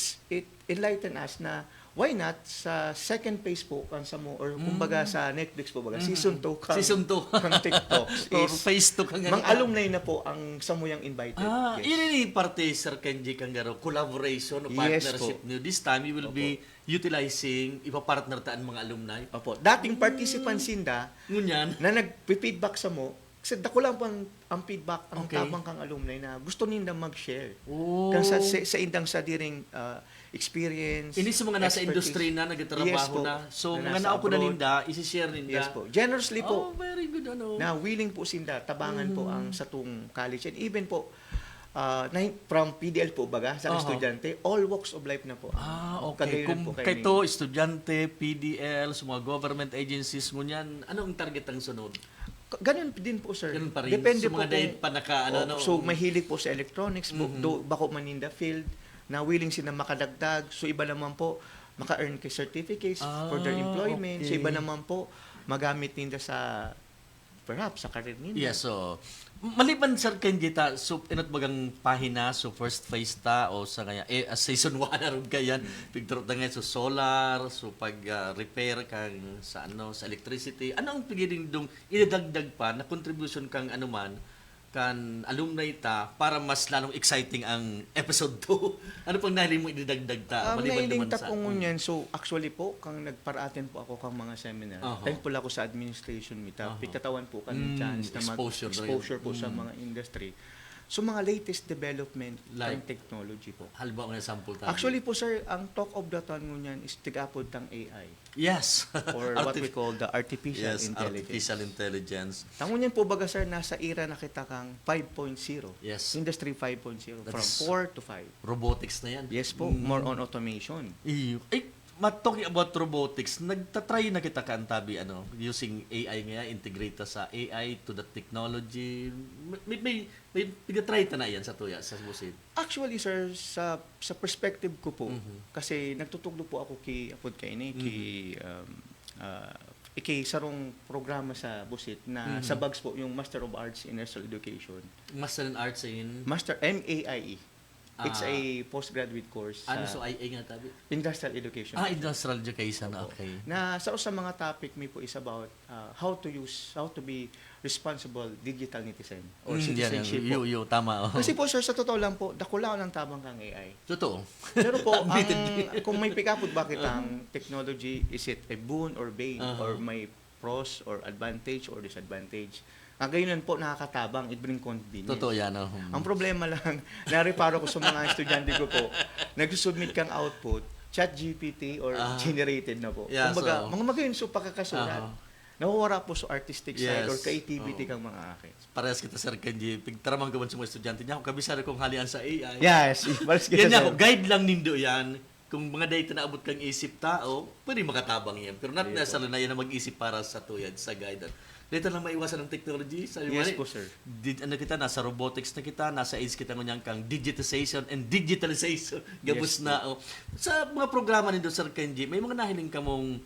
enlighten us na why not sa second phase po kan sa mo or kumbaga sa Netflix po baga season 2 Season 2 kang TikTok or is phase 2 kang mga alumni na po ang samuyang invited. Ini parte Sir Kenji Kangaro collaboration o partnership niyo. This time you will be utilizing ipa-partner taan mga alumni. Opo. Dating participant sinda ngunyan na nagpi-feedback sa mo kasi dako lang po ang feedback ang tabang kang alumni na gusto ninda mag-share. Kang sa indang sa diring experience. Ini sa mga nasa industry na nagtatrabaho na. So mga nao ko na ninda, isi-share ninda. Yes po. Generously po. Oh, very good ano. Na willing po sinda tabangan po ang sa tung college and even po from PDL po baga sa estudyante, all walks of life na po. Okay. Kung kay to estudyante, PDL, sa mga government agencies ngunyan, anong target ang sunod? Ganun din po, sir. Ganun pa rin. Depende so, po mga dahil pa naka, so mahilig po sa electronics, bako man in the field, na willing sila makadagdag. So iba naman po, maka-earn kay certificates for their employment. So iba naman po, magamit nila sa, perhaps, sa career nila. Yes, so, maliban Sir Kenji ta, so, inot bagang pahina, so first phase ta, o sa kanya, season 1 na rin kayan, pigturot na ngayon, so solar, so pag-repair kang sa sa electricity, ano ang pigiling dong idadagdag pa na contribution kang anuman, kan alumni ta para mas lalong exciting ang episode 2. Ano pang nahiling mo idadagdag ta? Nahiling ta po ngunyan. So actually po, kang nagparaaten po ako kang mga seminar. Thankful ako sa administration mita. Pikatawan po kami chance na mag-exposure po sa mga industry. So mga latest development like technology po. Halimbawa nga sample tayo. Actually po sir, ang talk of the town ngunyan is tigapod ng AI. Yes. Or what we call the artificial intelligence. Artificial intelligence. Tangunyan po baga sir, nasa era na kita kang 5.0. Yes. Industry 5.0. From 4 to 5. Robotics na yan. Yes po. More on automation. Talking about robotics, nagtatry na kita kaantabi using AI nga, integrate sa AI to the technology. May pinatry ta na yan sa tuya, sa busit. Actually, sir, sa perspective ko po, kasi nagtutuglo po ako kay sarong programa sa busit na sa BAGS po, yung Master of Arts in Industrial Education. Master in Arts in? Master, MAIE. It's a postgraduate course. So IA nga tabi? Industrial Education. Industrial Education, okay. Na sa mga topic may po is about how to be responsible digital netizen or citizenship po. Tama. Kasi po sir, sa totoo lang po, dakulaw ng tabang kang AI. Totoo. Pero po, kung may pikapod bakit ang technology, is it a boon or bane or may pros or advantage or disadvantage? Ngayon po nakakatabang, it bring convenience. Totoo yan. Ang problema lang, nareparo ko sa mga estudyante ko po, nagsusubmit kang output, ChatGPT or generated na po. Yeah, kumbaga, mga magayon so pagkakasulat. Nakuwara po sa artistic side or creativity kang mga akin. Parehas kita, Sir Kenji. Pigtaramang gawan sa mga estudyante niya. Kung kabisari kong halian sa AI. Yes. Yan ako, guide lang nindo yan. Kung mga data na abot kang isip tao, pwede makatabang yan. Pero not necessarily na yan na mag-isip para sa tuyad, sa guide. Dito lang maiwasan ng technology. Yes po, sir. Kita, nasa robotics na kita, nasa age kita ngunyan kang digitization and digitalization. Gabos na. Sa mga programa nito, Sir Kenji, may mga nahiling ka mong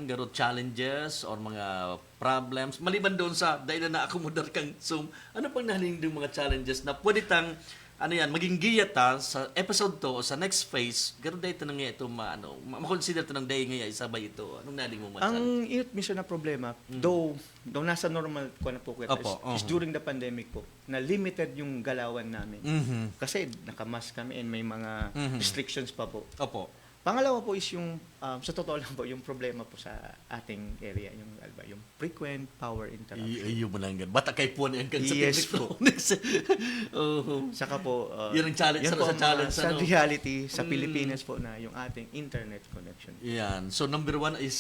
garot challenges or mga problems. Maliban doon sa dahil na accommodate kang Zoom, ano pang nahiling yung mga challenges na pwede tang maging giya ta sa episode 2 o sa next phase, gano'n dahil ito na nga ito, makonsider ito ng dahil nga isabay ito. Anong naling mo ang init mismo na problema, though nasa normal ko na po kita, is during the pandemic po, na limited yung galawan namin. Kasi nakamask kami and may mga restrictions pa po. Opo. Pangalawa po is yung, sa totoo lang po, yung problema po sa ating area, yung frequent power interruption. Yung mo lang gan. Bata kay po na yan kang sa electronics. Saka po, yun ang challenge, yan po sa reality, sa Pilipinas po na yung ating internet connection. Yan. So, number 1 is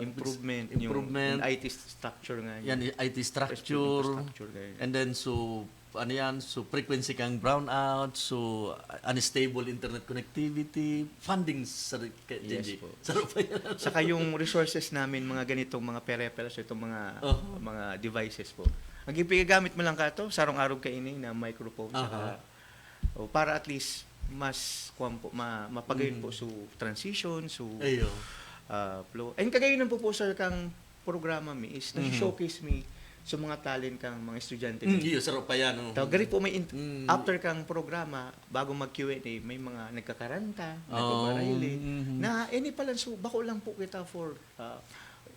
improvement. Yung IT structure nga. Yan, IT structure. And then, so, ano yan, so frequency kang brownout, so unstable internet connectivity, funding sa Yes po. Sarap pa yan. Saka yung resources namin, mga ganitong mga peripherals, itong mga devices po. Ang gigamit mo lang ka to, sarong-araw kainin na microphone, saka, para at least mas mapagayon po sa transition, Ayo. flow. And kagayon po sir kang programa mi is nag-showcase mi sa mga talent kang mga estudyante. Iyo, sarap pa yan. Gari po may after kang programa, bago mag-Q&A, may mga nagkakaranta, nagkabarayli, na any pala, so bako lang po kita for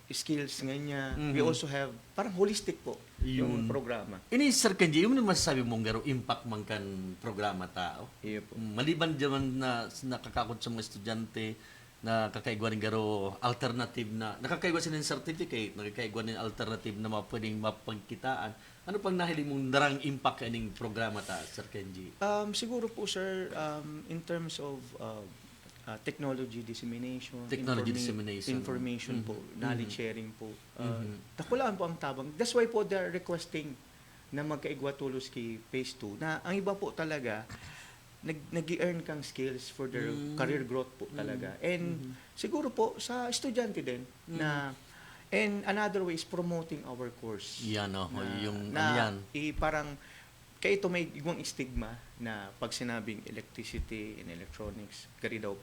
skills ganyan. We also have, parang holistic po yung programa. Ini Sir Kenji, yung masasabi mong garo impact man kan programa tao. Iyo po. Maliban diyan na nakakakot sa mga estudyante na kakaigwa ng garo alternative na nakakaigwa sila ng certificate, nakakaigwa ng alternative na pwedeng mapagkitaan. Ano pang nahiling mong darang impact kaning programa ta, Sir Kenji? Siguro po sir, in terms of technology dissemination, information po, knowledge sharing po. Takulaan po ang tabang. That's why po they're requesting na magkaigwa tulos kay Phase 2 na ang iba po talaga nag-earn kang skills for their career growth po talaga. And siguro po sa estudyante din na and another way is promoting our course. Yan yung na parang kaya ito may igwang stigma na pag sinabing electricity and electronics, gari daw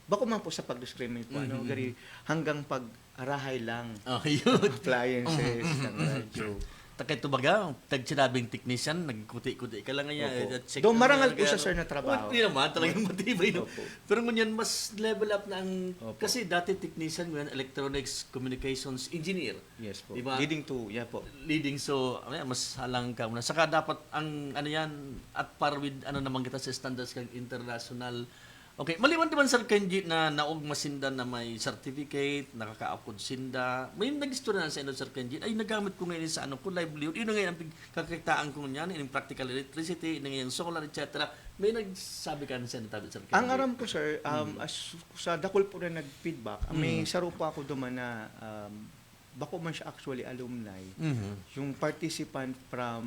bako man po sa pag-discriminate po, gari hanggang pag-arahay lang. Appliances, ng radyo. Takay to baga, tag-sinabing technician, nagkuti-kuti ka lang ngayon. Doon marangal po siya sir na trabaho. Hindi naman, talagang matibay. No? Pero ngunyan, mas level up na ang, kasi dati technician, ngayon, electronics communications engineer. Yes po. Diba? Leading, so, mas halang ka muna. Saka dapat, ang ano yan, at par with, naman kita sa standards kang international. Okay, maliban naman Sir Kenji na naog masinda na may certificate, nakakaapod sinda. May nag-istorya na sa inyo Sir Kenji, ay nagamit ko ngayon sa ko livelihood. Yun na ngayon ang kakitaan ko niyan, in practical electricity, na ngayon solar, etc. May nagsabi ka na sa inyo, Sir Kenji? Ang aram ko sir, as sa dakol po na nag-feedback, may saro po ako duman na bako man siya actually alumni. Yung participant from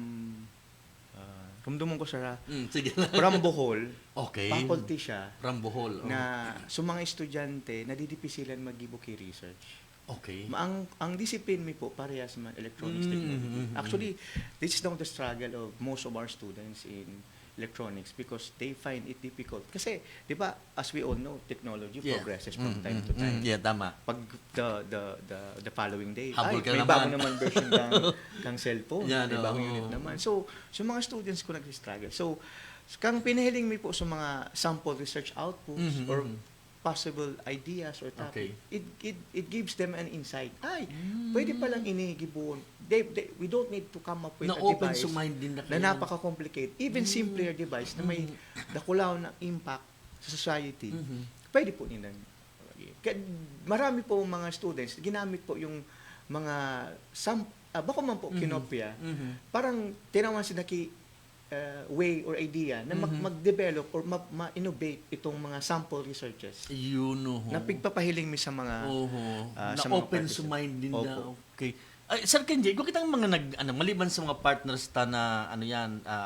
kumdumon ko sir sige from Bohol. Okay. Faculty siya. From Bohol. Na sa mga estudyante, nadidipisilan mag-ibuki research. Okay. Ang discipline mi po, parehas man electronics technology. Actually, this is now the struggle of most of our students in electronics because they find it difficult. Kasi, di ba, as we all know, technology progresses from time to time. Yeah, tama. Pag the following day, may bago naman version kang cellphone. Yeah, may bagong unit naman. So mga students ko nag-struggle. So, kang pinahiling mi po sa mga sample research outputs or possible ideas or topic, it gives them an insight. Pwede palang inigibuon. We don't need to come up with a device na napaka-complicate. Even simpler device na may dakulaw na impact sa society. Pwede po nila. Marami po mga students, ginamit po yung mga bako man po kinopya. Parang tinawan sila way or idea na mag-develop or ma-innovate itong mga sample researches. Yun. Na pigpapahiling mi sa mga na open to mind din na. Okay. Sir Kenji, kung kitang mga maliban sa mga partners ta na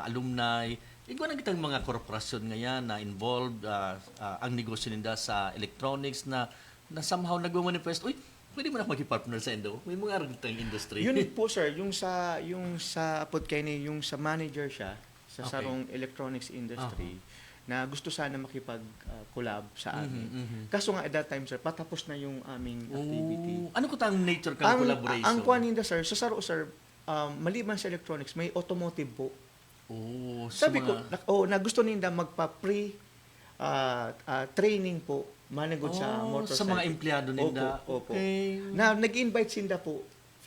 alumni, ikaw na kitang mga korporasyon ngayon na involved ang negosyo nila sa electronics na somehow nagmamanifest, pwede mo na mag-partner sa Indo? May mga aragtang industry. Yun po sir, yung sa yung sa manager siya sa sarong electronics industry na gusto sana makipag-collab sa amin. Kaso nga at that time sir, patapos na yung aming activity. Ano ko tang nature kang collaboration? Ang kuaninda sir, sa saro sir, maliban sa electronics, may automotive po. Sabi ko, na gusto ninda magpa-pre training po managod sa motorcycle. Sa mga empleyado ninda. Opo. Okay. Na nag-invite sinda po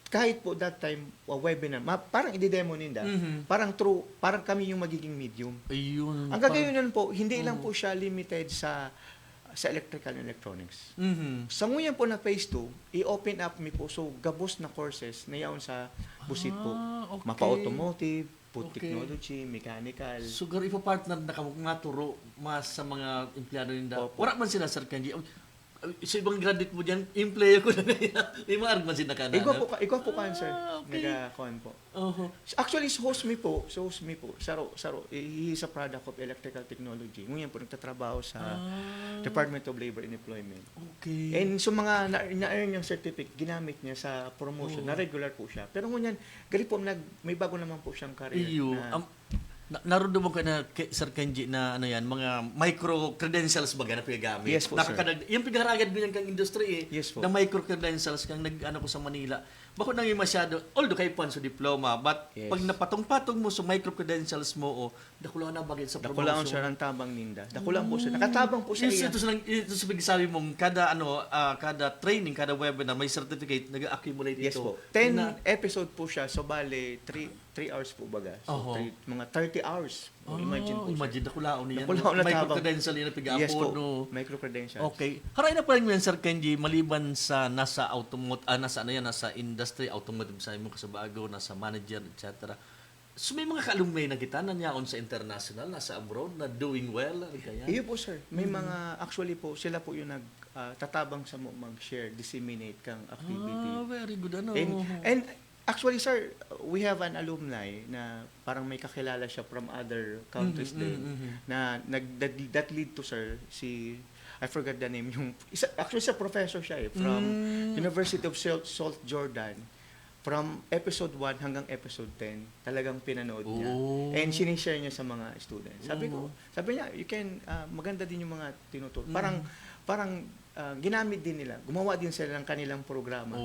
kahit po that time webinar, parang i-demo ninda. Parang kami yung magiging medium. Ayun. Ang gagawin po, hindi lang po siya limited sa electrical and electronics. Sa nguyan po na phase 2, i-open up mi po so gabos na courses na yaon sa busit po. Mapa-automotive, food technology, mechanical. So, ipo partner na kamukha nga turo mas sa mga empleyado ninda. Wala man sila, Sir Kenji. Sa ibang graduate mo dyan, employer ko na ngayon. May mga argument na ka na. Ikaw po kan, sir. Okay. Nag-kuhan po. Uh-huh. Actually, sa host me po, Saro, he is a product of electrical technology. Ngayon po, nagtatrabaho sa Department of Labor and Employment. Okay. And so mga na-earn yung certificate, ginamit niya sa promotion, na-regular po siya. Pero ngunyan, gali po, may bago naman po siyang career. Iyo. Naroon mo ka na, Sir Kenji, na ano yan, mga micro-credentials ba na pinagamit? Yes po, sir. Yung pinaragad mo yan kang industry Yes po. na micro-credentials kang nag-ano ko sa Manila. Bakit nang yung masyado, although kayo po sa diploma, but Yes. pag napatong-patong mo sa micro-credentials mo, dakulaan na bagay sa promotion. Dakulaan siya ng tabang ninda. Dakulaan po siya. Nakatabang po siya. Ito sa pagsasabi mong kada training, kada webinar, may certificate, nag-accumulate Yes ito. po. 10 episode po siya. So, bale, 3 hours po baga. So, Oho. mga 30 hours. Imagine po. Imagine, dakulaon niyan. Dakulaon na tabang. Micro-credential yan na pag-apod. Yes po. No? Micro-credentials. Okay. Haray na pa rin yan, Sir Kenji, maliban sa nasa nasa industry, automotive sa mo kasabago, nasa manager, etc. So may mga ka-alumni na kita na niyaon sa international, nasa abroad, na doing well. Kaya? Iyo po, sir. May mga, actually po, sila po yung tatabang sa mo mag-share, disseminate kang activity. Very good. Ano? And actually, sir, we have an alumni na parang may kakilala siya from other countries din na that lead to, sir, I forgot the name, actually sa professor siya from University of Salt Jordan. From episode 1 hanggang episode 10, talagang pinanood niya. And sinishare niya sa mga students. Sabi niya, you can, maganda din yung mga tinuturo. Parang ginamit din nila, gumawa din sila ng kanilang programa.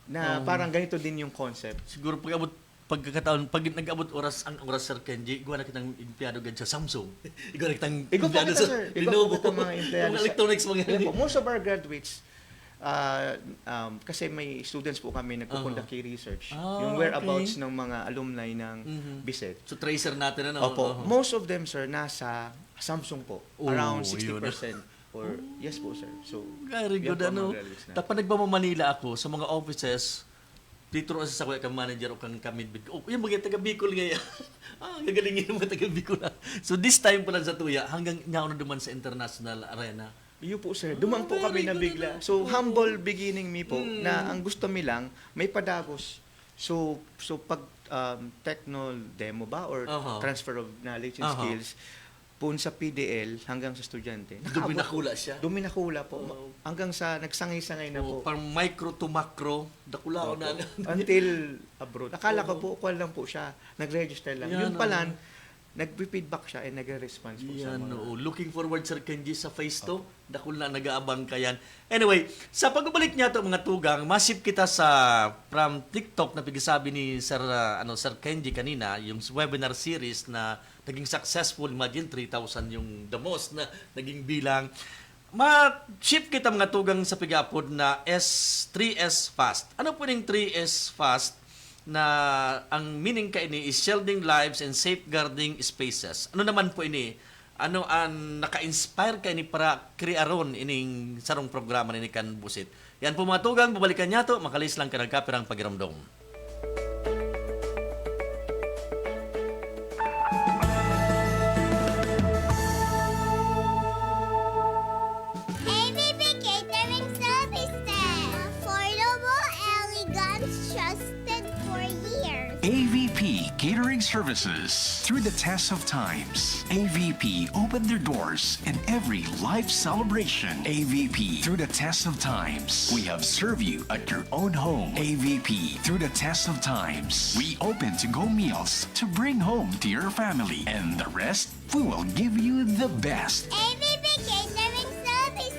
Na parang ganito din yung concept. Siguro pag nag-abot oras, Sir Kenji, iguan na kitang empleyado gad sa Samsung. Iguan na kitang empleyado sa Lenovo. Mga empleyado mga electronics mga Most of our graduates, kasi may students po kami nagko-conduct research. Yung whereabouts ng mga alumni ng BISET. So tracer natin ano? Opo. Most of them, sir, nasa Samsung po. Around 60%. Yes po, sir. So, very good. Tapos nagba Manila ako sa mga offices, dito rin sa kuya kang manager o kang kamidbid. Yung mga taga Bicol ngayon. Gagalingin yung mga taga Bicol. So this time pa lang sa tuya, hanggang nyaon na duman sa international arena. Iyo po, sir. Dumang po kami na bigla. So, humble beginning me po, na ang gusto mi lang, may padagos. So pag techno demo ba or transfer of knowledge and skills, po sa PDL hanggang sa estudyante. Duminakula siya? Duminakula po. Hanggang sa nagsangay-sangay na po. Parang micro to macro, dakula na. Until abroad. Akala ko po, kuwan lang po siya. Nag-register lang. Yun pala, nag-feedback siya and nag-response po sa mga. Looking forward, Sir Kenji, sa phase 2. Dakul na nag-aabang ka yan. Anyway, sa pagbabalik niya ito, mga tugang, masip kita from TikTok na pigasabi ni Sir Kenji kanina, yung webinar series na naging successful. Imagine, 3,000 yung the most na naging bilang. Ma-shift kita mga tugang sa pigapod na 3S Fast. Ano po yung 3S Fast? Na ang meaning ka ini is shielding lives and safeguarding spaces. Ano naman po ini? Ano ang naka-inspire ka ini para krearon ining sarong programa ni kan busit? Yan po mga tugang, babalikan niya to, makalis lang ka nagkapirang pagiramdom. ABP Catering Services. Affordable, elegant, trusted for years. AVP Catering Services. Through the test of times, AVP opened their doors in every life celebration. AVP through the test of times, we have served you at your own home. AVP through the test of times, we open to-go meals to bring home to your family. And the rest, we will give you the best. ABP Catering Services.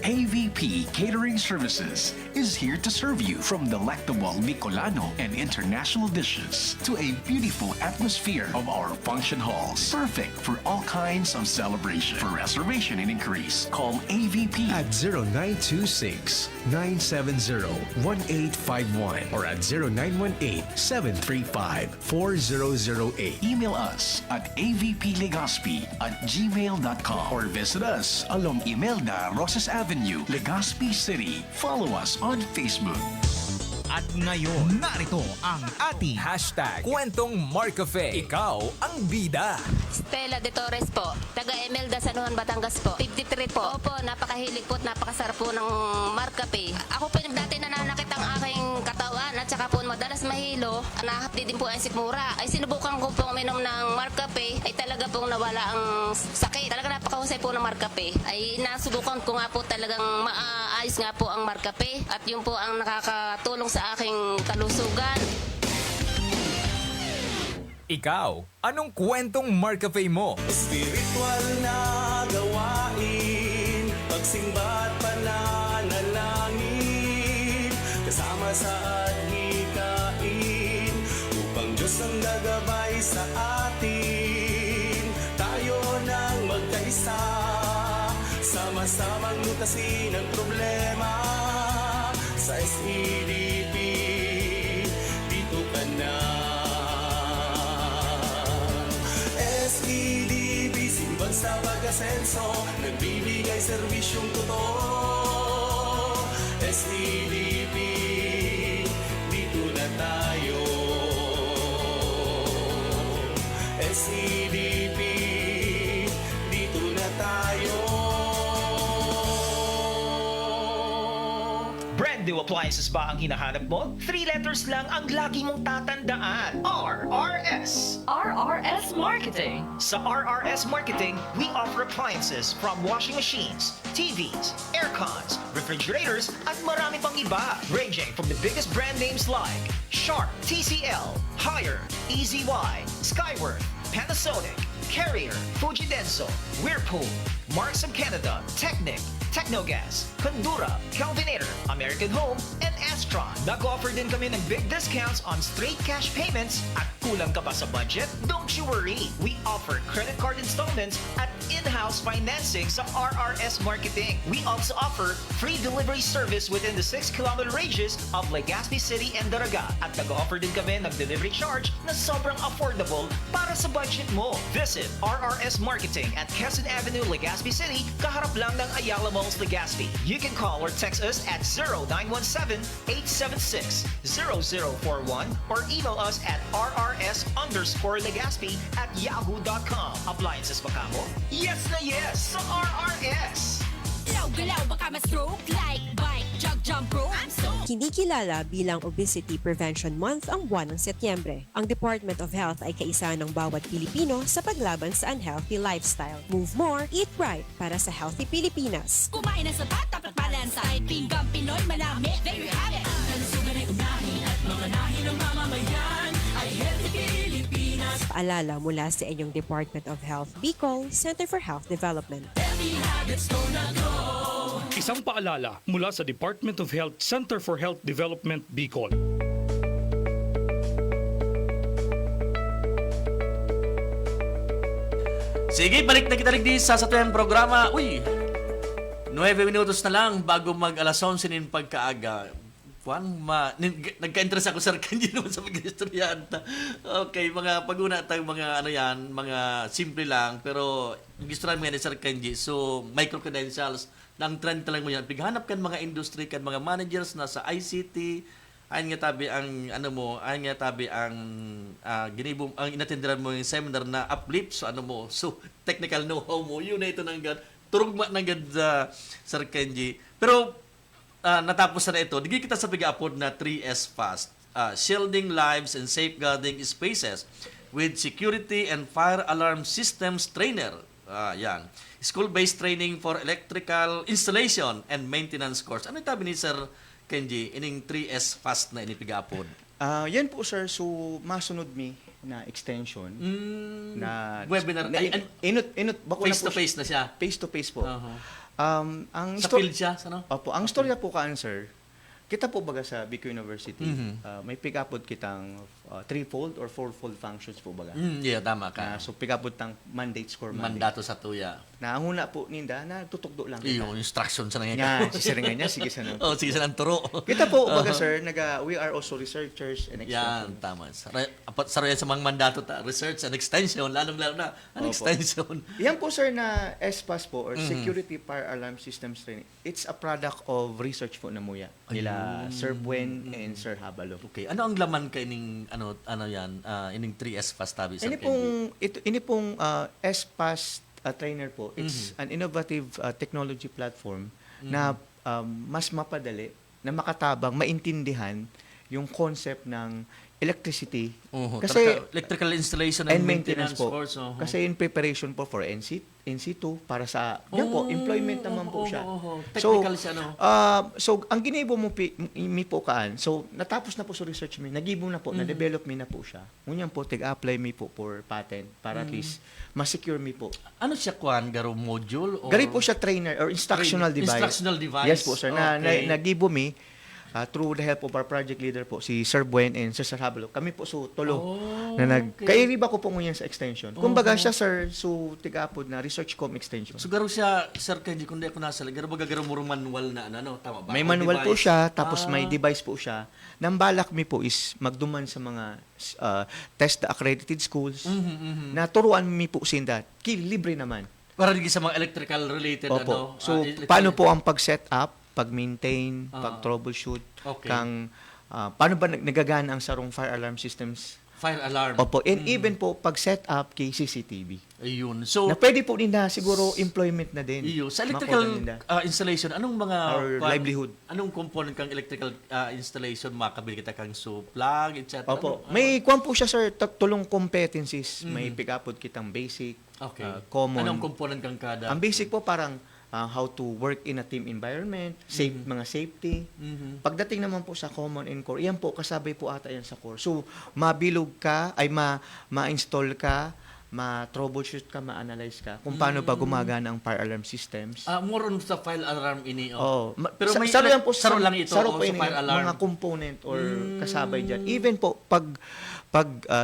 AVP Catering Services is here to serve you from delectable Bicolano and international dishes to a beautiful atmosphere of our function halls. Perfect for all kinds of celebration. For reservation and inquiries, call AVP at 0926-970-1851 or at 0918-735-4008. Email us at avplegazpi@gmail.com or visit us along Imelda Rosas Avenue, Legazpi City. Follow us on Facebook. At ngayon, narito ang ating #Kwentong Marcafe. Ikaw ang bida. Stella de Torres po, taga Emelda, San Juan, Batangas po. 53 po. Opo, napakahilig po at napakasarap po ng Marcafe. Ako po dati nananakit ang aking katawan at saka po madalas mahilo. Nahapdi din po ang sikmura. Ay sinubukan ko po uminom ng Marcafe ay talaga pong nawala ang sakit. Talaga napakahusay po ng Marcafe. Ay nasubukan ko nga po talagang maayos nga po ang Marcafe at yun po ang nakakatulong sa aking kalusugan. Ikaw, anong kwentong Marcafe mo? Spiritual na gawain, pagsimba at pananalangin, kasama sa adhikain, upang Diyos ang gagabay sa atin. Tayo nang magkaisa, sama-samang lutasin ang problema. Sa SEDP, dito ka na. SEDP, simbang sa pag-asenso, nagbibigay serbisyong totoo. SEDP, dito na tayo. SEDP, dito na tayo. Brand new appliances ba ang hinahanap mo? 3 letters lang ang lagi mong tatandaan. RRS. RRS Marketing. Sa RRS Marketing, we offer appliances from washing machines, TVs, aircons, refrigerators, at marami pang iba. Ranging from the biggest brand names like Sharp, TCL, Haier, EZY, Skyworth, Panasonic, Carrier, Fujidenso, Whirlpool, Marks of Canada, Technic, Technogas, Condura, Kelvinator, American Home, and Astron. Nag-offer din kami ng big discounts on straight cash payments at kulang ka ba sa budget? Don't you worry! We offer credit card installments at in-house financing sa RRS Marketing. We also offer free delivery service within the 6-kilometer radius of Legazpi City and Daraga. At nag-offer din kami ng delivery charge na sobrang affordable para sa budget mo. Visit RRS Marketing at Quezon Avenue, Legazpi City, kaharap lang ng Ayala Malls, Legazpi. You can call or text us at 0917-876-0041 or email us at rrs_Legazpi@yahoo.com. Appliances ba kamo? Yes na yes sa RRS! Galaw-galaw baka ma-stroke like bike, jump rope. I'm so Kinikilala bilang Obesity Prevention Month ang buwan ng Setyembre. Ang Department of Health ay kaisa ng bawat Pilipino sa paglaban sa unhealthy lifestyle. Move more, eat right para sa healthy Pilipinas. kumain ng sapat, dapat balansa. Ay pinggang Pinoy, malami. There you have it. Kalusugan ay unahin at mga nahi ng mamamayan ay healthy Pilipinas. Paalala mula sa inyong Department of Health, Bicol, Center for Health Development. Healthy habits, go na go. Isang paalala mula sa Department of Health Center for Health Development, Bicol. Sige, balik na kita ligdi sa tuyang programa. Uy, 9 minutos na lang bago mag alas 11 nin pagkaaga. Nagka-interest ako sa kanyo naman sa pag-istoryanta. Okay, mga paguna tayong mga ano yan, mga simple lang, pero gusto namin yan sa kanji. So, micro-credentials, ng trend lang mo yan. Pighanap kan mga industry, kan mga managers na sa ICT, ayon nga tabi ang ano mo, ayon nga tabi ang ginibong ang inatenderan mo yung seminar na uplift so ano mo. So, technical know-how mo, yun na ito nang gad. Turugma nang gad sa Kenji. Pero natapos na ito, digi kita sa pag-upload na 3S Fast. Shielding lives and safeguarding spaces with security and fire alarm systems trainer. Yan. School-based training for electrical installation and maintenance course. Ano tabi ni Sir Kenji, ining 3S Fast na inipigapod? Yan po sir, so masunod mi na extension na webinar. Face to face na siya. Face to face po. Ang sa field siya, ano? Opo, ang storya po kaan sir, kita po baga sa Bicol University, may pick-upod kitang threefold or fourfold functions po baga. Yeah, tama ka. So pigabot tang mandate score Mandato sa tuya. Na ang una po ninda na tutugdo lang kita. Iyo, instruction sa Nga, sisiringan niya, sige sa Oh, sige sa nang turo. Kita po, baga sir, we are also researchers and experts. Yan, tama. Sa yan sa mga mandato research and extension, lalong-lalo na an extension. Yan po sir na SPAS po, or Mhm. Security Fire Alarm Systems Training. It's a product of research po na muya. Nila Sir Buen and Sir Habalo. Okay. Ano ang laman kay ining yan, ining 3S fast tabi sa Ini pong SPAS trainer po, it's an innovative technology platform na mas mapadali, na makatabang, maintindihan yung concept ng electricity. Kasi electrical installation and maintenance po. course. Kasi in preparation po for NC2 para sa yan po, employment naman po siya. Technical siya, no? So ang ginibo mo mi po kaan. So natapos na po sa research mi, nagibo na po, na-develop mi na po siya. Ngunyan po tig-apply mi po for patent para at least ma-secure mi po. Ano siya kuan garo module or Gari po siya trainer or instructional device. Instructional device. Yes po sir. Okay. Nagibo mi through the help of our project leader po, si Sir Buen and Sir Habalo. Kami po tulo na kairiba ko po ngunyan sa extension. Kumbaga siya sir, tigapod na research com extension. So garo siya, sir, kay kundi ako nasa garo muro manual na ano, tama ba? May manual po siya, tapos may device po siya. Nang balak mi po is magduman sa mga test accredited schools na turuan mi po sinda. Libre naman. Para di sa mga electrical related Opo. So paano po ang pag-set up, pag-maintain, pag-troubleshoot, kang paano ba nagagana ang sarong fire alarm systems? Fire alarm. Opo. And even po pag-set up kay CCTV. Ayun. So na pwede po nila siguro employment na din. Iyo. Sa electrical installation, anong mga livelihood? Anong component kang electrical installation makabili kita kang plug, etc. Opo. May kwan po siya sir, tulong competencies. May pick-upod kitang basic, common. Anong component kang kada? Ang basic po parang how to work in a team environment, mga safety. Pagdating naman po sa common and core, yan po, kasabay po ata yan sa core. So, mabilog ka, ay ma-install ka, ma-troubleshoot ka, ma-analyze ka, kung paano ba gumagana ang fire alarm systems. More on sa fire alarm ini. Pero may saro yan po, saro lang ito saro po sa fire alarm. Mga component or kasabay dyan. Even po, pag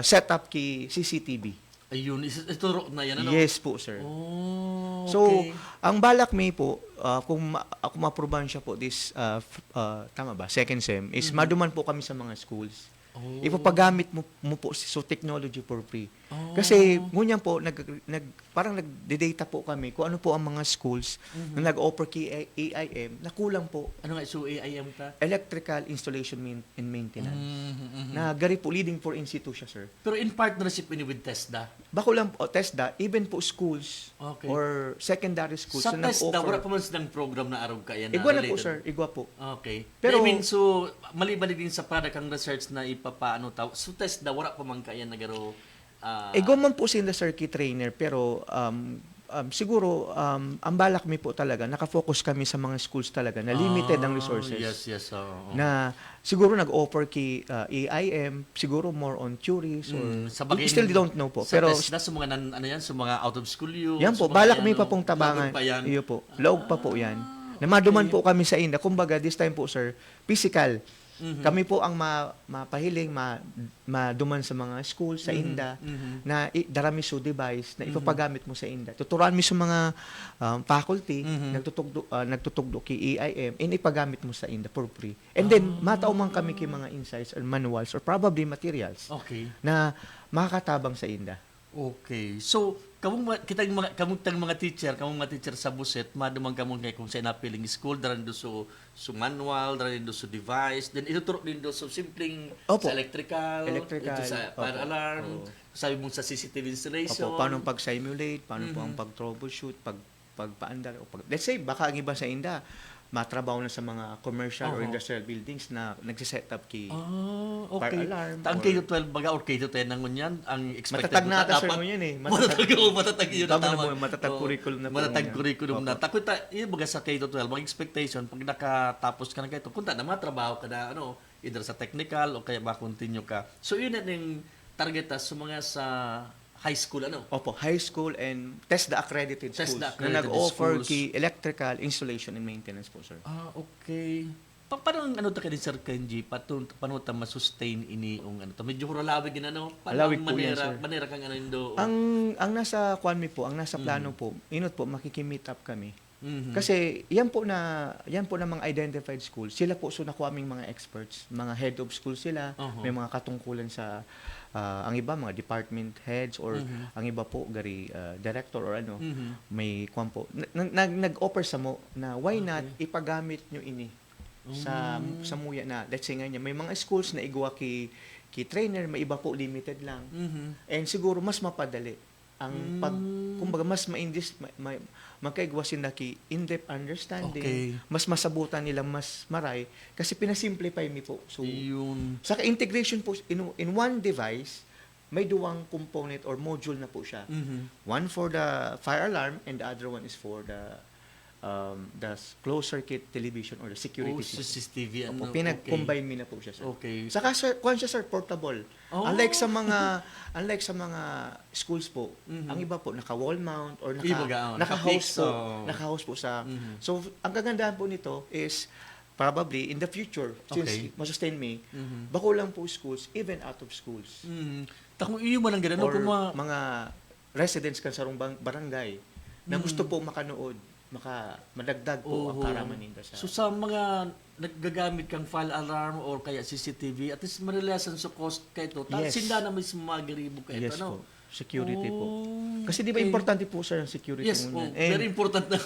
set up kay CCTV. Ayun, ituro na yan, ano? Yes po, sir. Okay. So, ang balak may po, kung ako ma-aproban siya po this, tama ba, second sem, is maduman po kami sa mga schools. Ipapagamit mo po so technology for free. Kasi ngunyan po parang nagde-data po kami kung ano po ang mga schools na nag-offer kay AIM na kulang po. Ano nga so AIM ta? Electrical Installation and Maintenance. Na gari po leading for in situ siya, sir. Pero in partnership ini with TESDA. Bako lang po TESDA, even po schools or secondary schools sa na TESDA, nag-offer. wala pa man silang program na araw kaya na Igwa na related. po, sir. Igwa po. Okay. Pero, I mean, so, maliban din sa product ang research na ipapaano tao. So, TESDA, wala pa man kaya nagaro. Igwa man po sila circuit trainer, pero siguro, ang balak mi po talaga, nakafocus kami sa mga schools talaga na limited ang resources. Yes. Na siguro nag-offer kay AIM, siguro more on theories or we still don't know po. Sa Pero TESDA, sa mga, sa mga out of school youth. yan po, balak mi pa pong tabangan. Iyo po, laog pa po yan. Na maduman po kami sa Inda. Kumbaga, this time po, sir, physical. Kami po ang mapahiling, maduman sa mga school sa Inda na darami so device na ipapagamit mo sa Inda. Tuturuan mo sa mga faculty, nagtutugdo kay AIM, ipagamit mo sa Inda for free. And then, matauman kami kay mga insights or manuals or probably materials na makakatabang sa Inda. Okay. So, kamong mga teacher sa Buset, madumang kamong kay kung sa napiling school, daran do so manual, daran do so device, then ituturo din do so simpleng sa electrical, ito sa fire alarm, sabi mo sa CCTV installation. Paano pag-simulate, paano po ang pag-troubleshoot, pagpaandar, let's say, baka ang iba sa Inda, matrabaho na sa mga commercial or industrial buildings na nagsiset up kay fire alarm. Ang K-12 baga or K-10 ng ngunyan, ang expected matatag na ata sir ngunyan eh. Matatag yun na tama. Matatag curriculum na po. Matatag curriculum na. Takot yung baga sa K-12, mga expectation, pag nakatapos ka na kayo, kunta na matrabaho ka na, either sa technical o kaya ma-continue ka. So yun yung target sa mga sa high school, Opo, high school and TESDA accredited schools na nag-offer kay electrical installation and maintenance po, sir. Okay. Paano ano ta kani Sir Kenji paano ta ma-sustain ini ang ano to medyo huralawig ginano Alawig po yan, sir. manera kang ano indo Ang nasa kwan mi po, ang nasa plano po, inot po makiki-meet up kami. Kasi yan po na mga identified schools. Sila po so nakuha aming mga experts, mga head of school sila, may mga katungkulan sa ang iba mga department heads or ang iba po gari director or ano, may kwan po nag-offer sa mo na why not ipagamit nyo ini sa muya na let's say nga niya, may mga schools na igwa ki trainer, may iba po limited lang. And siguro mas mapadali ang pag kumbaga mas magkaigwa sila ki in-depth understanding, mas masabutan nila mas maray kasi pinasimplify mi po. So sa integration po in one device may duwang component or module na po siya. One for the fire alarm and the other one is for the closed circuit television or the security CCTV ano. Pinag-combine mi na po siya, sir. Okay. Saka sir, kuan siya, sir, portable. Unlike sa mga schools po, ang iba po naka-wall mount or naka-house po sa. So ang kagandahan po nito is probably in the future since ma-sustain me, bako lang po schools even out of schools. Takmo iyo man ang ganun or kung mga residents kan sarong barangay na gusto po makanood, madagdag po ang karaman nila sa. So sa mga naggagamit kang file alarm or kaya CCTV, at least marilasan sa cost kay ito. Sinda na mismo magribo kay ito, no? Po. Security po. Kasi di ba importante po sir ang security mo very important na.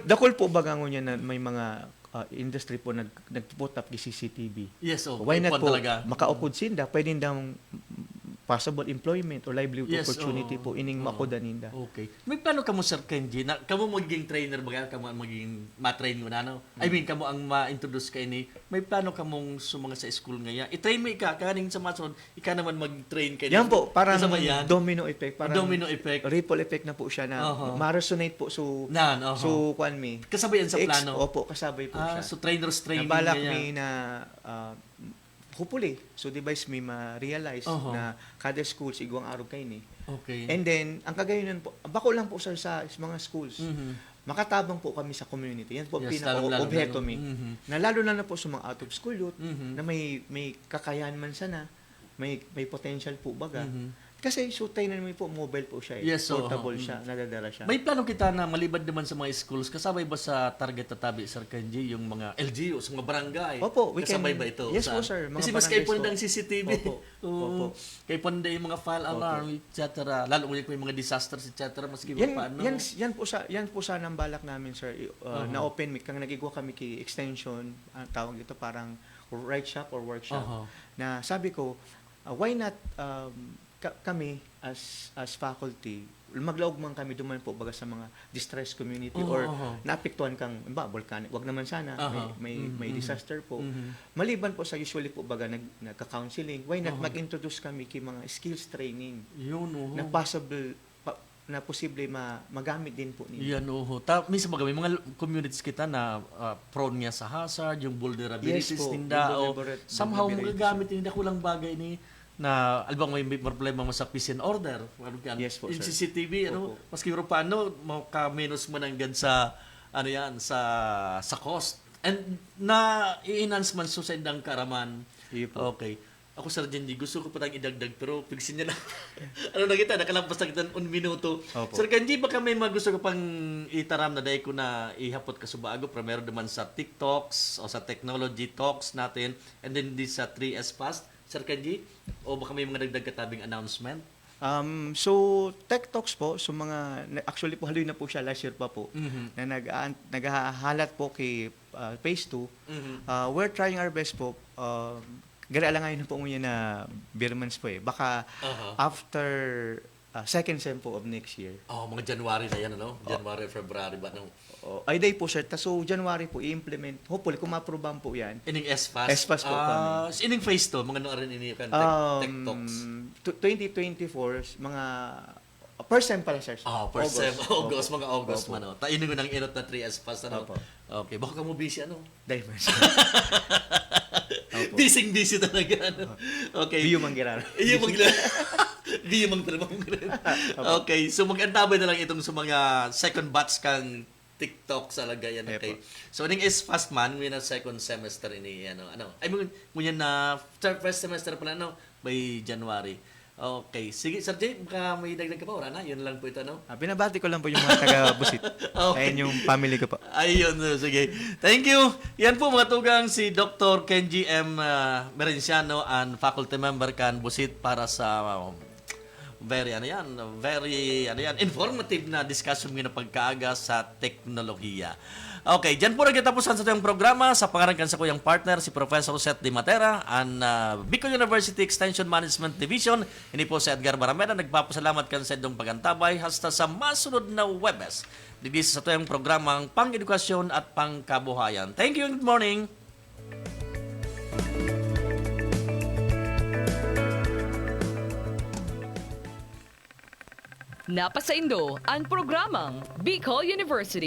Dakol po bagangon niya na may mga industry po nagput up di CCTV. Why not po makaupod sinda, pwede daw possible employment or livelihood opportunity po ining makudaninda. Okay. May plano kamo Sir Kenji na kamo magiging trainer ba kamo magiging ma-train mo na no? I mean kamo ang ma-introduce kay ni. May plano kamong sumanga sa school ngaya. I-train mo kaning sa masunod, ika naman mag-train kay. Yan po parang domino effect, parang domino effect. Ripple effect na po siya na ma-resonate po so kuan mi. Kasabay yan sa plano. Opo, kasabay po siya. So trainers training nabalak mi na hopefully, so device may ma-realize na kada schools igwang araw kay ni. Okay. And then, ang kagayonan po, bako lang po sir sa mga schools, makatabang po kami sa community. Yan po pinaka-objeto mi. Na lalo na po sa mga out of school youth, na may kakayahan man sana, may potential po baga. Kasi sutay na naman po, mobile po siya. Portable siya, nadadala siya. May plano kita na malibad naman sa mga schools, kasabay ba sa target tatabi, Sir Kenji, yung mga LGU, sa mga barangay? Opo, kasabay ba ito? Yes po, sir. Kasi mas kayo pundang CCTV. Opo. Kayo punda yung mga file alarm, etc. Lalo kung may mga disasters, etc. Mas kiba paano? Yan po sana ang balak namin, sir. Na-open mic, kang nagigwa kami ki extension, tawag dito parang right shop or workshop. Na sabi ko, why not kami as faculty maglaog man kami duman po baga sa mga distressed community or naapektuhan kang volcanic wag naman sana may disaster po maliban po sa usually po baga nagka-counseling why not mag-introduce kami kay mga skills training na possible na posible magamit din po nila. Yan minsan may mga communities kita na prone niya sa hazard, yung vulnerabilities ninda o somehow magagamit nila kulang bagay ni na albang may problema mo sa peace and order yes, po, in CCTV maski paano maka-minus man hanggang sa sa cost and na i-enhance man sa indang karaman. Okay, ako Sir Jenji gusto ko pa tayong idagdag pero pigsin niya lang na kita nakalampas na kita 1 minuto. Sir Kenji baka may gusto ko pang itaram na dahil ko na ihapot ka subago primero naman sa TikToks o sa technology talks natin and then this sa 3S Fast Sir Kenji, o baka may mga dagdag katabing announcement? So, Tech Talks po, so actually po haloy na po siya last year pa po, na naghahalat po kay Phase 2. We're trying our best po, gari alangayon na po ngayon na Birmans po Baka after second sem po of next year. Mga January na yan, January, February ba? Ay day po sir. So January po i-implement. Hopefully kung ma-approvean po yan. Ining SFAS? SFAS po kami. Ining phase 2, mga rin ini Tech Talks? 2024, mga first sem pala sir. First sem. August, mga August man. Ining ko ng inot na 3 SFAS. Okay, baka ka mo busy Dahil man busy talaga. Okay. Biyo manggirara. Okay, so mag-antabay na lang itong sa mga second batch kang TikTok sa lagayan Epo. kay. So ning is fast man na second semester ini ano. Ay mo ngunyan na first semester pala by January. Okay, sige Sir Jay, baka may dagdag ka pa wala na. Yun lang po ito Binabati ko lang po yung mga taga-Busit. Okay. Ayun yung family ko po. Ayun, sige. Thank you. Yan po mga tugang si Dr. Kenji M. Merenciano and faculty member kan Busit para sa very informative na discussion ng pagkaaga sa teknolohiya. Okay, dyan po nagkatapusan sa itong programa sa pangalan sa kuyang partner, si Professor Seth Di Matera and Bicol University Extension Management Division. Ini po si Edgar Barameda. Nagpapasalamat kan sa itong pagantabay hasta sa masunod na Webes. Dito sa itong programang pang-edukasyon at pang-kabuhayan. Thank you and good morning. Napasaindo ang programang Bicol University.